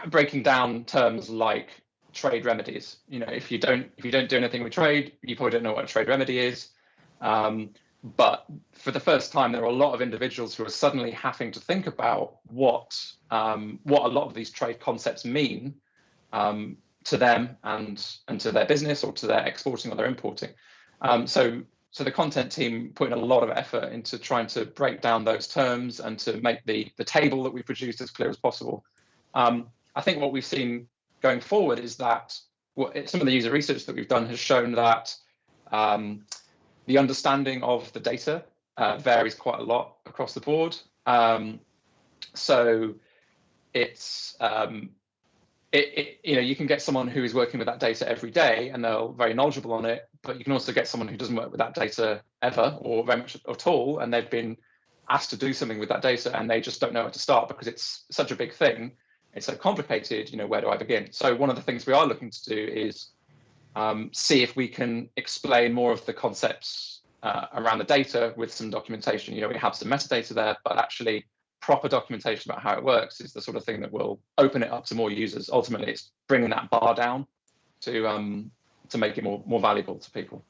breaking down terms like trade remedies. If you don't do anything with trade, you probably don't know what a trade remedy is. But for the first time, there are a lot of individuals who are suddenly having to think about what a lot of these trade concepts mean to them and to their business, or to their exporting or their importing. So the content team put in a lot of effort into trying to break down those terms and to make the table that we produced as clear as possible. I think what we've seen going forward is that some of the user research that we've done has shown that the understanding of the data varies quite a lot across the board. So it's you can get someone who is working with that data every day and they're very knowledgeable on it, but you can also get someone who doesn't work with that data ever or very much at all, and they've been asked to do something with that data and they just don't know where to start because it's such a big thing. It's so complicated, where do I begin? So one of the things we are looking to do is see if we can explain more of the concepts around the data with some documentation. You know, we have some metadata there, but actually proper documentation about how it works is the sort of thing that will open it up to more users. Ultimately, it's bringing that bar down to make it more valuable to people.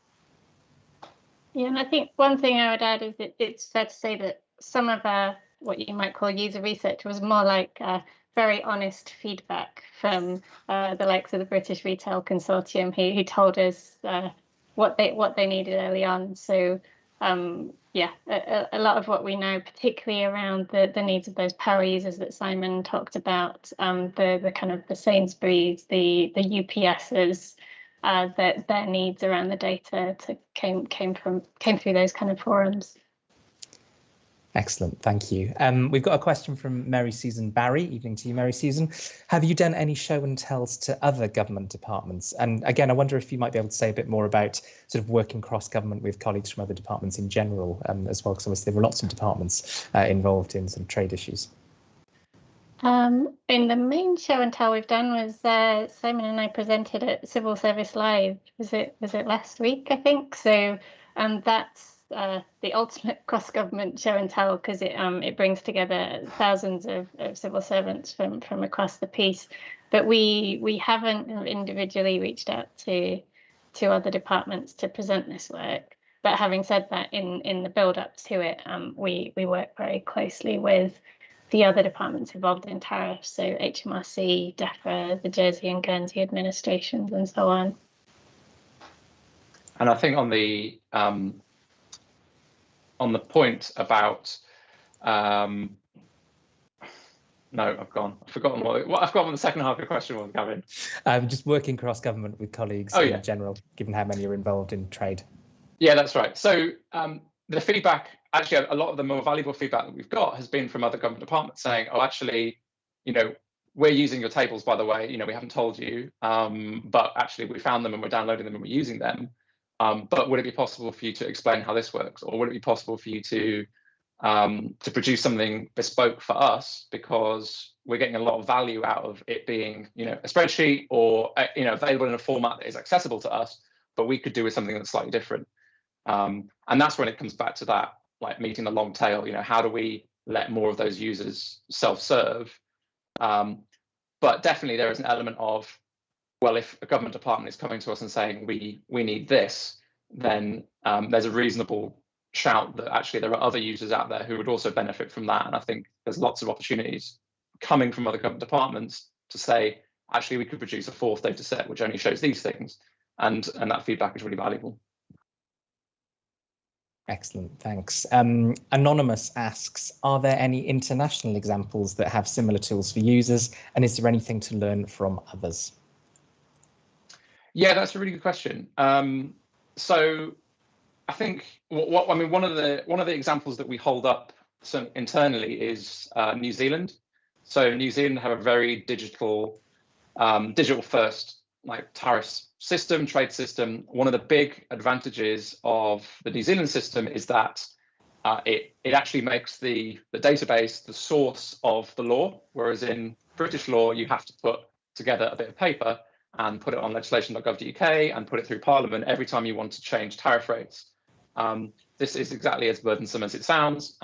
Yeah, and I think one thing I would add is that it's fair to say that some of our what you might call user research was more like very honest feedback from the likes of the British Retail Consortium, who told us what they needed early on. So yeah, a lot of what we know, particularly around the needs of those power users that Simon talked about, the kind of the Sainsbury's, the UPSs, that their needs around the data came through those kind of forums. Excellent, thank you. We've got a question from Mary Susan Barry. Evening to you, Mary Susan. Have you done any show and tells to other government departments? And again, I wonder if you might be able to say a bit more about sort of working cross-government with colleagues from other departments in general as well, because obviously there were lots of departments involved in some trade issues. In the main show and tell we've done was Simon and I presented at Civil Service Live. Was it last week, I think? So that's the ultimate cross-government show and tell, because it brings together thousands of civil servants from across the piece. But we haven't individually reached out to other departments to present this work. But having said that, in the build-up to it, we work very closely with the other departments involved in Tariff, so HMRC, DEFRA, the Jersey and Guernsey administrations, and so on. And I think on the point about no, I've forgotten what I've got on the second half of the question was, Gavin. Just working cross-government with colleagues in general, given how many are involved in trade. Yeah, that's right. So the feedback, actually, a lot of the more valuable feedback that we've got has been from other government departments saying, oh, actually, you know, we're using your tables, by the way, you know, we haven't told you, but actually we found them and we're downloading them and we're using them. But would it be possible for you to explain how this works? Or would it be possible for you to produce something bespoke for us, because we're getting a lot of value out of it being, you know, a spreadsheet or, you know, available in a format that is accessible to us, but we could do with something that's slightly different. And that's when it comes back to that, like meeting the long tail, you know, how do we let more of those users self-serve? But definitely there is an element of, well, if a government department is coming to us and saying we need this, then there's a reasonable shout that actually there are other users out there who would also benefit from that. And I think there's lots of opportunities coming from other government departments to say, actually, we could produce a fourth data set which only shows these things. And that feedback is really valuable. Excellent, thanks. Anonymous asks, are there any international examples that have similar tools for users? And is there anything to learn from others? Yeah, that's a really good question. So I think one of the examples that we hold up internally is New Zealand. So New Zealand have a very digital first like tariff system, trade system. One of the big advantages of the New Zealand system is that it actually makes the database the source of the law, whereas in British law you have to put together a bit of paper and put it on legislation.gov.uk and put it through Parliament every time you want to change tariff rates. This is exactly as burdensome as it sounds.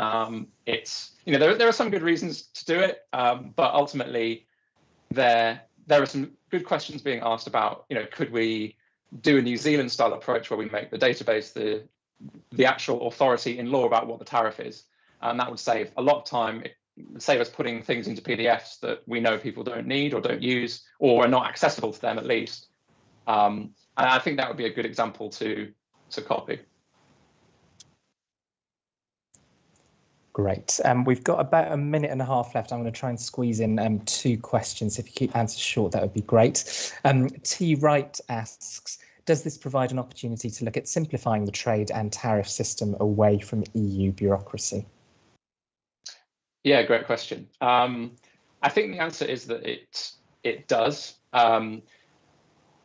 It's, you know, there are some good reasons to do it, but ultimately there are some good questions being asked about, you know, could we do a New Zealand style approach where we make the database the actual authority in law about what the tariff is? And that would save a lot of time. It would save us putting things into PDFs that we know people don't need or don't use or are not accessible to them at least. And I think that would be a good example to copy. Great. We've got about a minute and a half left. I'm going to try and squeeze in 2 questions. If you keep answers short, that would be great. T. Wright asks, does this provide an opportunity to look at simplifying the trade and tariff system away from EU bureaucracy? Yeah, great question. I think the answer is that it does. I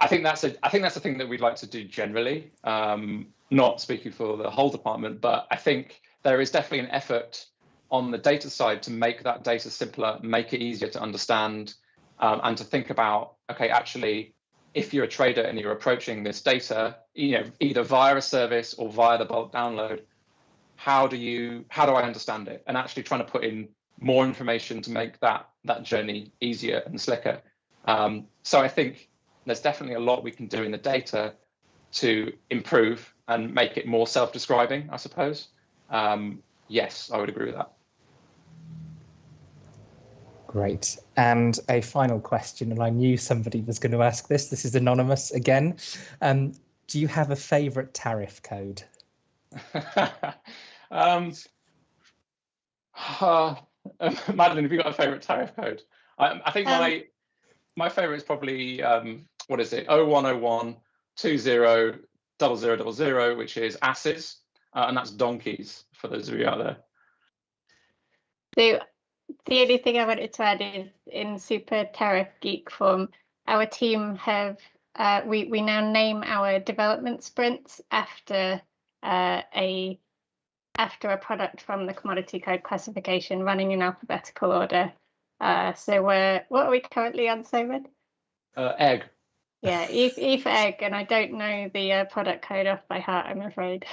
think that's a thing that we'd like to do generally. Not speaking for the whole department, but I think there is definitely an effort on the data side to make that data simpler, make it easier to understand, and to think about, okay, actually, if you're a trader and you're approaching this data, either via a service or via the bulk download, how do I understand it? And actually trying to put in more information to make that journey easier and slicker. So I think there's definitely a lot we can do in the data to improve and make it more self-describing, I suppose. Yes, I would agree with that. Great. And a final question, and I knew somebody was going to ask this. This is anonymous again. Do you have a favourite tariff code? Madeline, have you got a favourite tariff code? I think my favourite is probably what is it? 0101 200000, which is asses, and that's donkeys for those of you out there. So the only thing I wanted to add is in super tariff geek form, our team have we now name our development sprints after a product from the commodity code classification running in alphabetical order. So what are we currently on, Simon? Egg. Yeah, E for egg, and I don't know the product code off by heart, I'm afraid.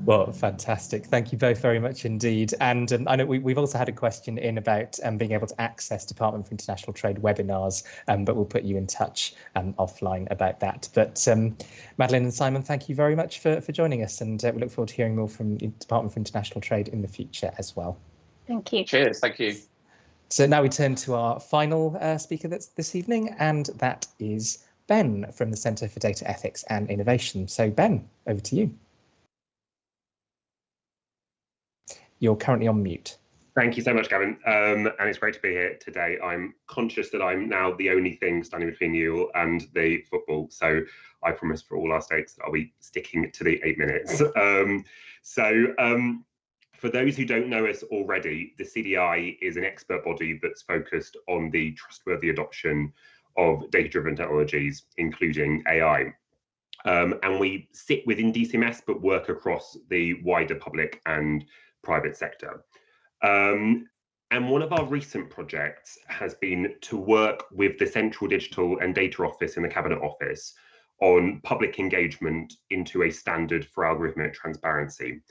Well, fantastic. Thank you both very much indeed. And I know we've also had a question in about being able to access Department for International Trade webinars, but we'll put you in touch offline about that. But Madeline and Simon, thank you very much for joining us, and we look forward to hearing more from the Department for International Trade in the future as well. Thank you. Cheers. Thank you. So now we turn to our final speaker this evening, and that is Ben from the Centre for Data Ethics and Innovation. So Ben, over to you. You're currently on mute. Thank you so much, Gavin. And it's great to be here today. I'm conscious that I'm now the only thing standing between you and the football. So I promise for all our stakes that I'll be sticking to the 8 minutes. For those who don't know us already, the CDI is an expert body that's focused on the trustworthy adoption of data-driven technologies, including AI. And we sit within DCMS, but work across the wider public and private sector. And one of our recent projects has been to work with the Central Digital and Data Office in the Cabinet Office on public engagement into a standard for algorithmic transparency,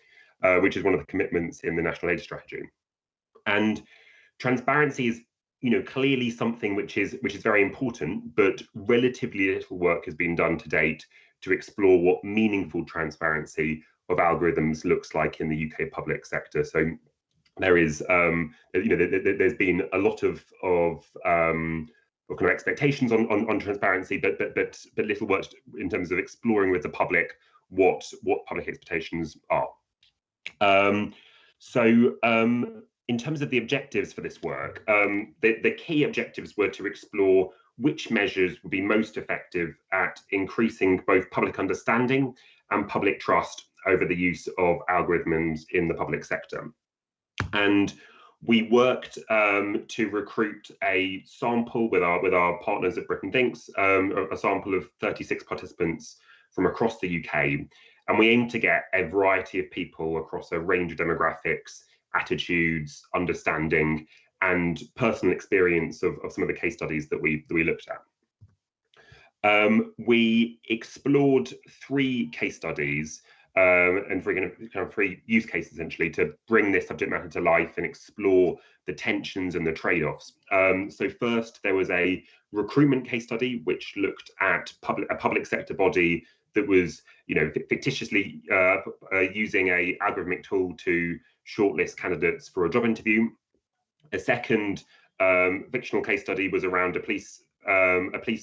which is one of the commitments in the National Data Strategy. And transparency is, clearly something which is very important, but relatively little work has been done to date to explore what meaningful transparency of algorithms looks like in the UK public sector. So there is, there's been a lot of kind of expectations on transparency, but little work in terms of exploring with the public what public expectations are. In terms of the objectives for this work, the key objectives were to explore which measures would be most effective at increasing both public understanding and public trust over the use of algorithms in the public sector. And we worked to recruit a sample with our partners at Britain Thinks, a sample of 36 participants from across the UK. And we aim to get a variety of people across a range of demographics, attitudes, understanding, and personal experience of some of the case studies that we looked at. We explored 3 case studies and three use cases essentially to bring this subject matter to life and explore the tensions and the trade-offs. So first, there was a recruitment case study which looked at a public sector body that was, fictitiously using a algorithmic tool to shortlist candidates for a job interview. A second fictional case study was around a police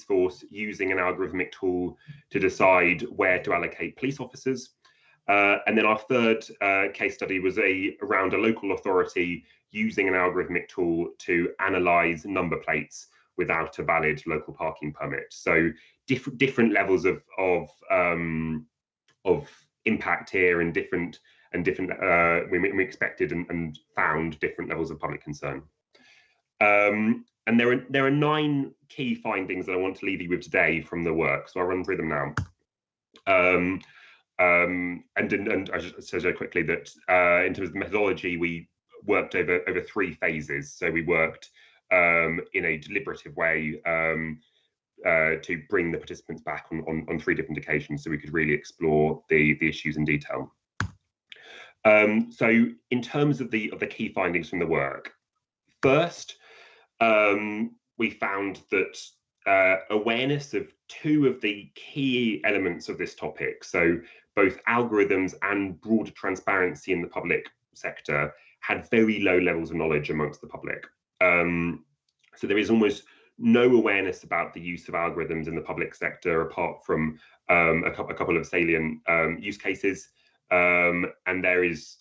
force using an algorithmic tool to decide where to allocate police officers. And then our third case study was around a local authority using an algorithmic tool to analyze number plates without a valid local parking permit. So different levels of impact here, and different we expected and found different levels of public concern. And there are 9 key findings that I want to leave you with today from the work, so I'll run through them now. And I should say quickly that in terms of the methodology, we worked over 3 phases. So we worked in a deliberative way, bring the participants back on 3 different occasions, so we could really explore the issues in detail. So in terms of the key findings from the work, first, we found that awareness of 2 of the key elements of this topic, so both algorithms and broader transparency in the public sector, had very low levels of knowledge amongst the public. So there is almost no awareness about the use of algorithms in the public sector, apart from a couple of salient use cases. And there is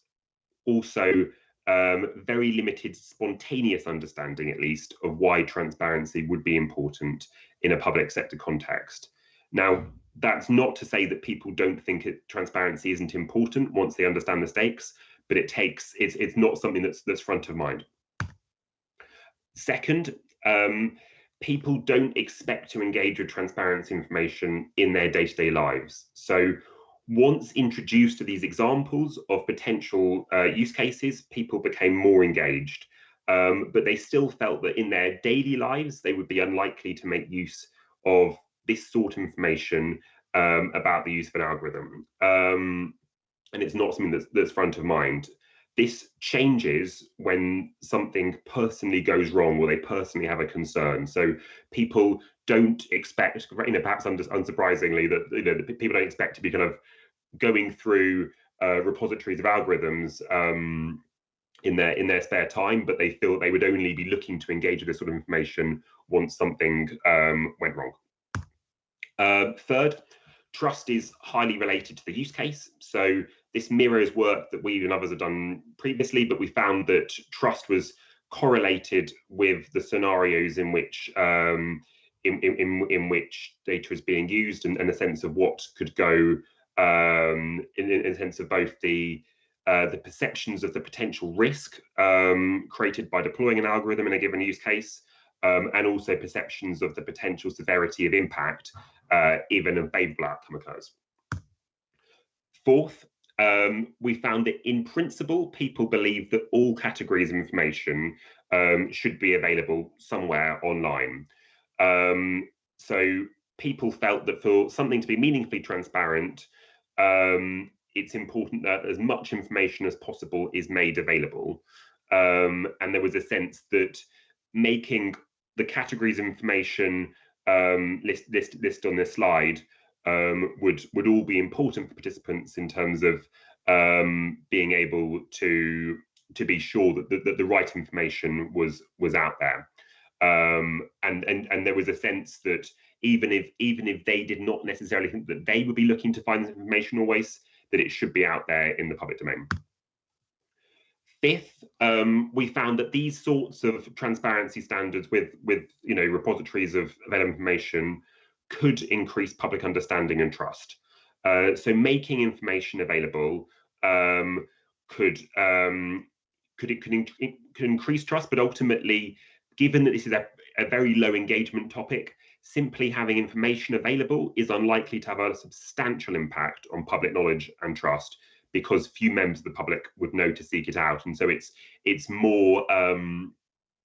also very limited spontaneous understanding, at least, of why transparency would be important in a public sector context. Now, that's not to say that people don't think transparency isn't important once they understand the stakes, but it's not something that's front of mind. Second, people don't expect to engage with transparency information in their day-to-day lives. So once introduced to these examples of potential use cases, people became more engaged, but they still felt that in their daily lives, they would be unlikely to make use of this sort of information about the use of an algorithm. And it's not something that's front of mind. This changes when something personally goes wrong or they personally have a concern. So people don't expect, perhaps unsurprisingly, that people don't expect to be kind of going through repositories of algorithms in their spare time, but they feel they would only be looking to engage with this sort of information once something went wrong. Third, trust is highly related to the use case. So this mirrors work that we and others have done previously, but we found that trust was correlated with the scenarios in which in which data is being used, and a sense of what could go in a sense of both the perceptions of the potential risk created by deploying an algorithm in a given use case, and also perceptions of the potential severity of impact if an unfavourable outcome occurs. Fourth, we found that in principle, people believe that all categories of information should be available somewhere online. So people felt that for something to be meaningfully transparent, it's important that as much information as possible is made available. And there was a sense that making the categories of information list on this slide would all be important for participants in terms of being able to be sure that the right information was out there. And there was a sense that even if they did not necessarily think that they would be looking to find this information always, that it should be out there in the public domain. Fifth, we found that these sorts of transparency standards with repositories of information could increase public understanding and trust. So making information available could increase trust, but ultimately, given that this is a very low engagement topic, simply having information available is unlikely to have a substantial impact on public knowledge and trust, because few members of the public would know to seek it out. And so it's more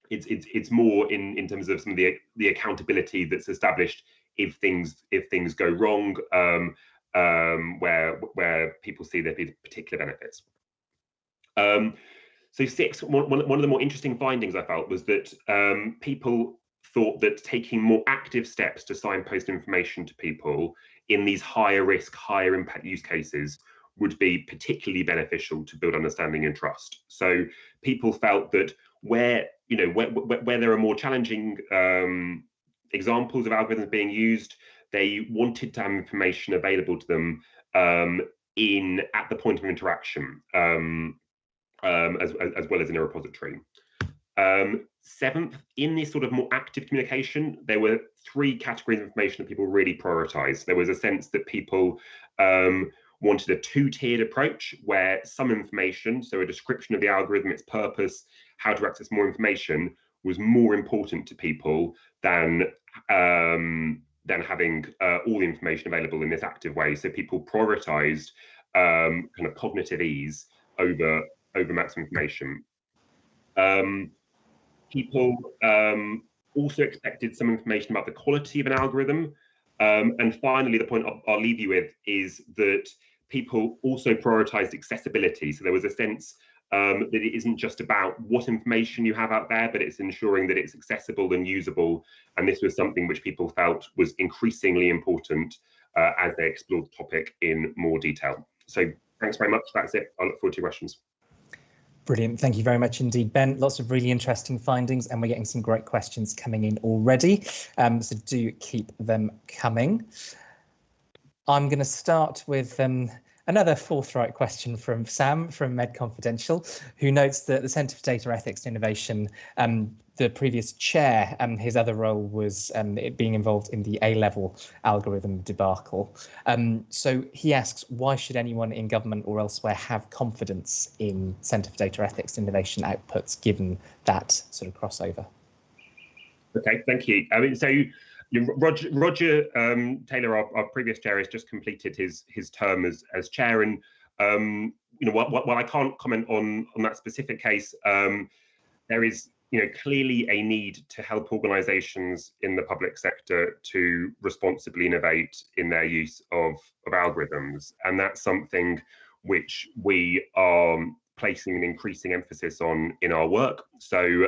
in terms of some of the accountability that's established if things go wrong, where people see there be particular benefits. So six, one of the more interesting findings I felt was that people thought that taking more active steps to signpost information to people in these higher risk, higher impact use cases would be particularly beneficial to build understanding and trust. So people felt that where there are more challenging examples of algorithms being used, they wanted to have information available to them at the point of interaction, as well as in a repository. Seventh, in this sort of more active communication, there were 3 categories of information that people really prioritized. There was a sense that people wanted a 2-tiered approach, where some information, so a description of the algorithm, its purpose, how to access more information, was more important to people than having all the information available in this active way. So people prioritized kind of cognitive ease over maximum information. People also expected some information about the quality of an algorithm. And finally, the point I'll leave you with is that people also prioritized accessibility. So there was a sense that it isn't just about what information you have out there, but it's ensuring that it's accessible and usable. And this was something which people felt was increasingly important as they explored the topic in more detail. So thanks very much. That's it. I look forward to your questions. Brilliant. Thank you very much indeed, Ben. Lots of really interesting findings, and we're getting some great questions coming in already. So do keep them coming. I'm going to start with another forthright question from Sam from Med Confidential, who notes that the Centre for Data Ethics and Innovation, the previous chair, his other role was being involved in the A-level algorithm debacle. So he asks, why should anyone in government or elsewhere have confidence in Centre for Data Ethics and Innovation outputs, given that sort of crossover? Okay, thank you. I mean, so Roger Taylor, our previous chair, has just completed his term as chair, and while I can't comment on that specific case, there is clearly a need to help organisations in the public sector to responsibly innovate in their use of algorithms, and that's something which we are placing an increasing emphasis on in our work. So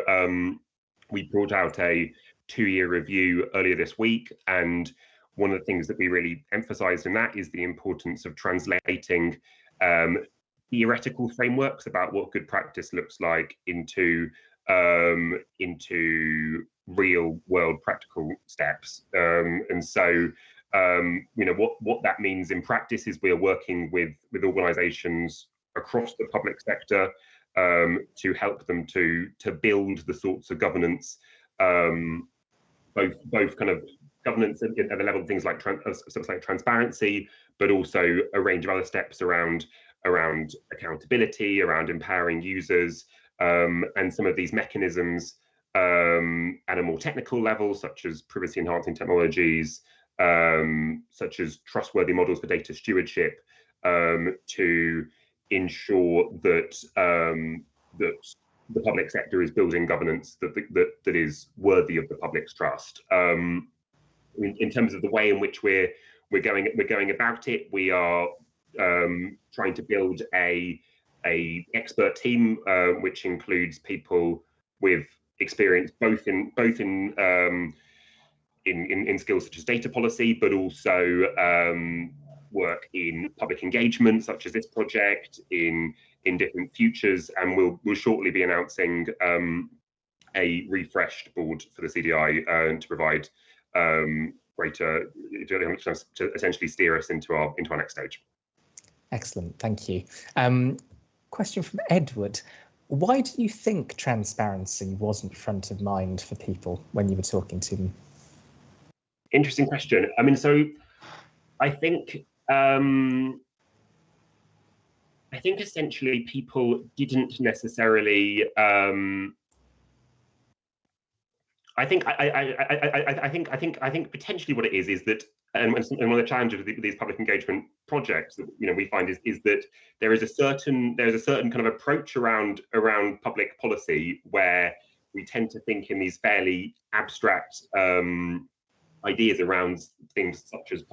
we brought out a 2-year review earlier this week, and one of the things that we really emphasised in that is the importance of translating theoretical frameworks about what good practice looks like into real world practical steps. And so what that means in practice is we are working with organisations across the public sector to help them to build the sorts of governance, both kind of governance at the level of things like transparency, but also a range of other steps around accountability, around empowering users, and some of these mechanisms at a more technical level, such as privacy enhancing technologies, such as trustworthy models for data stewardship, to ensure that the public sector is building governance that is worthy of the public's trust. In terms of the way in which we're going about it, we are trying to build a expert team which includes people with experience both in skills such as data policy, but also work in public engagement, such as this project, in different futures, and we'll shortly be announcing a refreshed board for the CDI to provide greater to essentially steer us into our next stage. Excellent, thank you. Question from Edward. Why do you think transparency wasn't front of mind for people when you were talking to them? Interesting question. I mean, so I think essentially people didn't necessarily. I think potentially what it is that, and one of the challenges with these public engagement projects that we find is that there is a certain kind of approach around public policy where we tend to think in these fairly abstract ideas around things such as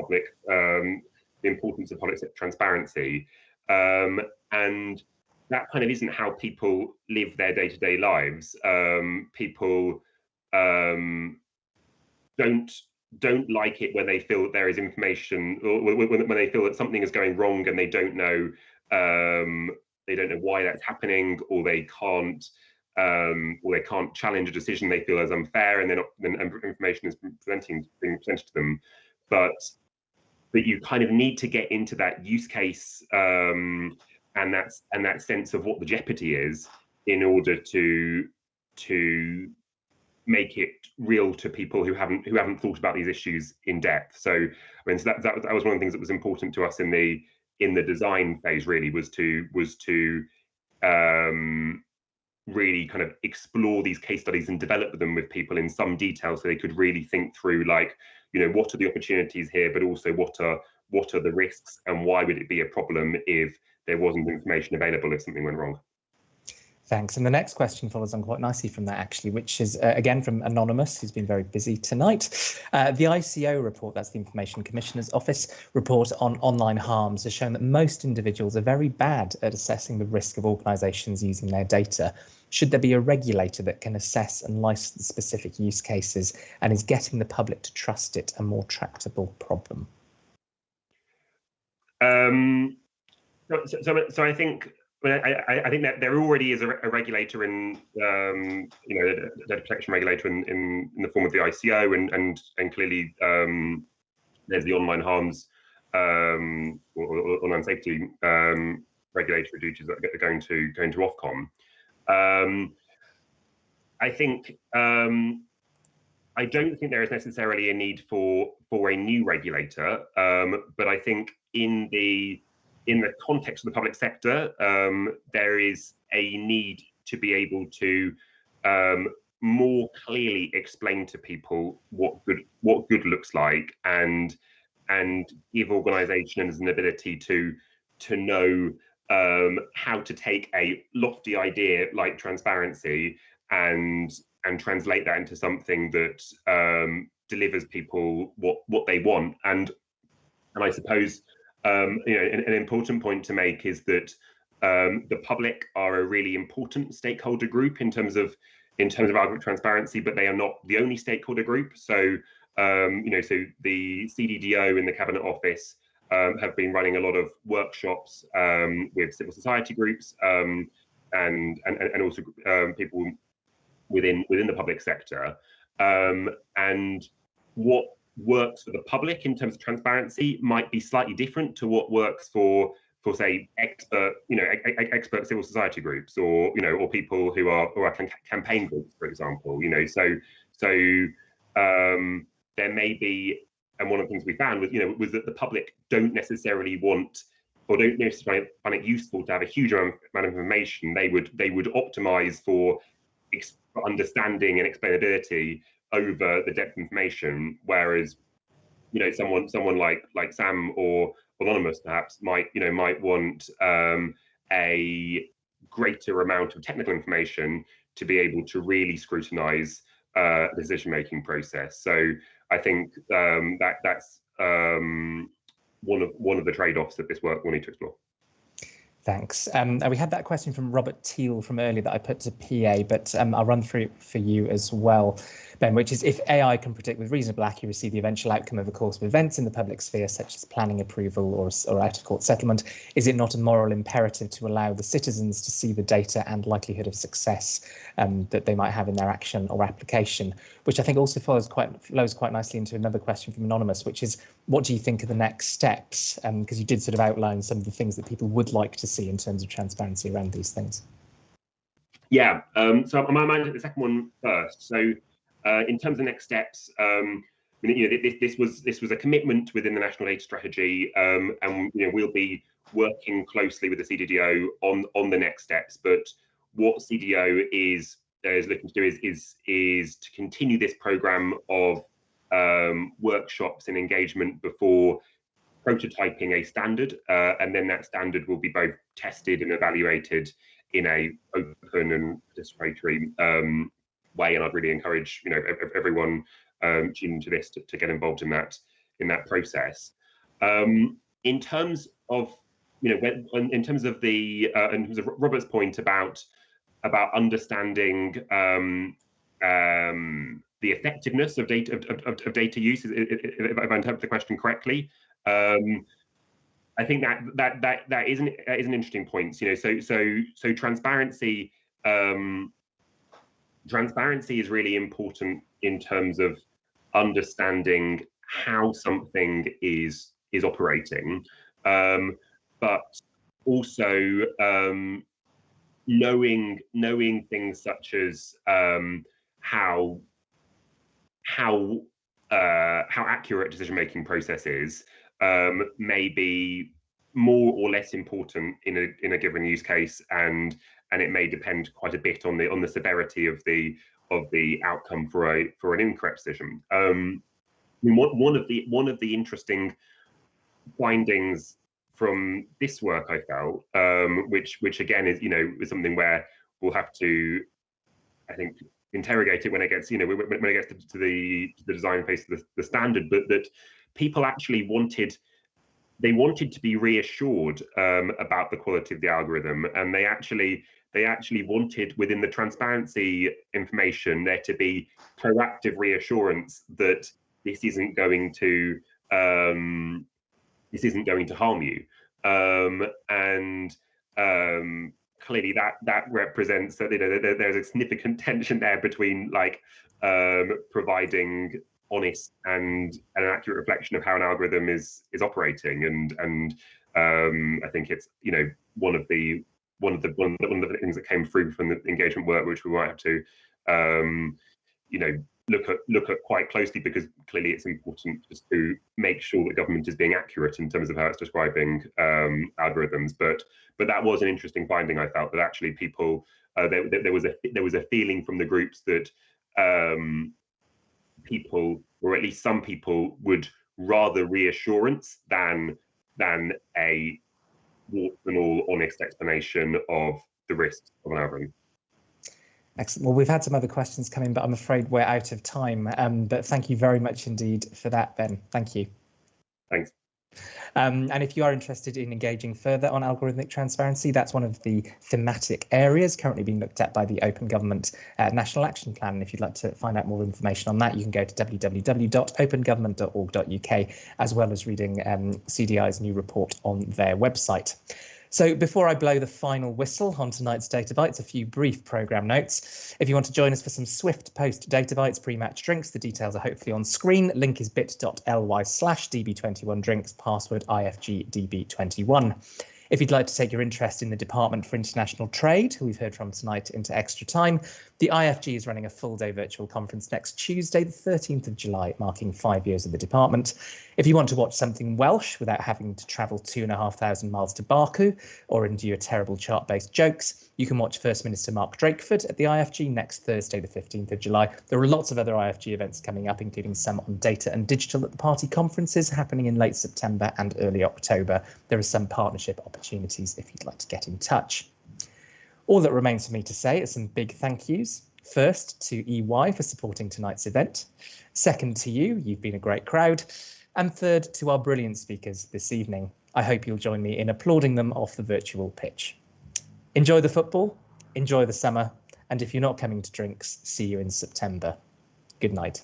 the importance of public transparency, and that kind of isn't how people live their day-to-day lives. People don't like it when they feel that there is information, or when they feel that something is going wrong and they don't know why that's happening, or they can't challenge a decision they feel is unfair, and then information is being presented to them. But you kind of need to get into that use case and that sense of what the jeopardy is in order to make it real to people who haven't thought about these issues in depth. So I mean, so that was one of the things that was important to us in the design phase, really, was to really kind of explore these case studies and develop them with people in some detail, so they could really think through, like, what are the opportunities here, but also what are the risks, and why would it be a problem if there wasn't information available if something went wrong. Thanks. And the next question follows on quite nicely from that, actually, which is again from Anonymous, who's been very busy tonight. The ICO report, that's the Information Commissioner's Office report on online harms, has shown that most individuals are very bad at assessing the risk of organisations using their data. Should there be a regulator that can assess and license specific use cases, and is getting the public to trust it a more tractable problem? So I think. I think that there already is a regulator in, the data protection regulator in the form of the ICO, and clearly there's the online harms or online safety regulatory duties that are going to Ofcom. I think I don't think there is necessarily a need for a new regulator, but I think in the context of the public sector, there is a need to be able to more clearly explain to people what good looks like, and give organisations an ability to know how to take a lofty idea like transparency and translate that into something that delivers people what they want. And I suppose an important point to make is that the public are a really important stakeholder group in terms of algorithmic transparency, but they are not the only stakeholder group. So so the CDDO in the Cabinet Office have been running a lot of workshops with civil society groups and also people within the public sector, and what works for the public in terms of transparency might be slightly different to what works for say expert civil society groups, or people who are campaign groups, for example. So there may be, and one of the things we found was that the public don't necessarily want, or don't necessarily find it useful to have a huge amount of information. They would optimize for understanding and explainability over the depth of information, whereas someone like Sam or Anonymous perhaps might want a greater amount of technical information to be able to really scrutinize the decision-making process. So I think that's one of the trade-offs that this work will need to explore. Thanks. We had that question from Robert Teal from earlier that I put to PA, but I'll run through it for you as well, Ben, which is, if AI can predict with reasonable accuracy the eventual outcome of a course of events in the public sphere, such as planning approval or out-of-court settlement, is it not a moral imperative to allow the citizens to see the data and likelihood of success that they might have in their action or application? Which I think also flows quite nicely into another question from Anonymous, which is, what do you think are the next steps? Because you did sort of outline some of the things that people would like to see in terms of transparency around these things. Yeah, so I might take the second one first. So in terms of next steps, this was a commitment within the National Data Strategy, and we'll be working closely with the CDDO on the next steps. But what CDO is looking to do is to continue this program of workshops and engagement before prototyping a standard, and then that standard will be both tested and evaluated in a open and participatory way. And I'd really encourage everyone tuning into this to get involved in that process. In terms of in terms of Robert's point about understanding the effectiveness of data use, if I interpret the question correctly, I think that is an interesting point. So transparency is really important in terms of understanding how something is operating, but also knowing things such as how accurate decision-making process is may be more or less important in a given use case, and it may depend quite a bit on the severity of the outcome for an incorrect decision. One of the interesting findings from this work I felt, which again is is something where we'll have to, I think, interrogate it when it gets, when it gets to the design phase of the standard, but that people actually wanted to be reassured about the quality of the algorithm, and they actually wanted, within the transparency information, there to be proactive reassurance that this isn't going to harm you, and clearly that represents that there's a significant tension there between providing honest and an accurate reflection of how an algorithm is operating, and I think it's one of the things that came through from the engagement work, which we might have to look at quite closely, because clearly it's important just to make sure that government is being accurate in terms of how it's describing algorithms. But that was an interesting finding. I felt that actually people there was a feeling from the groups that people, or at least some people, would rather reassurance than a warts and all honest explanation of the risks of an algorithm. Excellent. Well, we've had some other questions come in, but I'm afraid we're out of time. But thank you very much indeed for that, Ben. Thank you. Thanks. And if you are interested in engaging further on algorithmic transparency, that's one of the thematic areas currently being looked at by the Open Government National Action Plan. And if you'd like to find out more information on that, you can go to www.opengovernment.org.uk, as well as reading CDI's new report on their website. So before I blow the final whistle on tonight's Databytes, a few brief programme notes. If you want to join us for some swift post Databytes pre-match drinks, the details are hopefully on screen. Link is bit.ly/db21drinks, password IFGDB21. If you'd like to take your interest in the Department for International Trade, who we've heard from tonight, into extra time, the IFG is running a full-day virtual conference next Tuesday, the 13th of July, marking 5 years of the department. If you want to watch something Welsh without having to travel 2,500 miles to Baku or endure terrible chart-based jokes, you can watch First Minister Mark Drakeford at the IFG next Thursday, the 15th of July. There are lots of other IFG events coming up, including some on data and digital at the party conferences happening in late September and early October. There are some partnership opportunities if you'd like to get in touch. All that remains for me to say is some big thank yous. First, to EY for supporting tonight's event. Second, to you, you've been a great crowd. And third, to our brilliant speakers this evening. I hope you'll join me in applauding them off the virtual pitch. Enjoy the football, enjoy the summer, and if you're not coming to drinks, see you in September. Good night.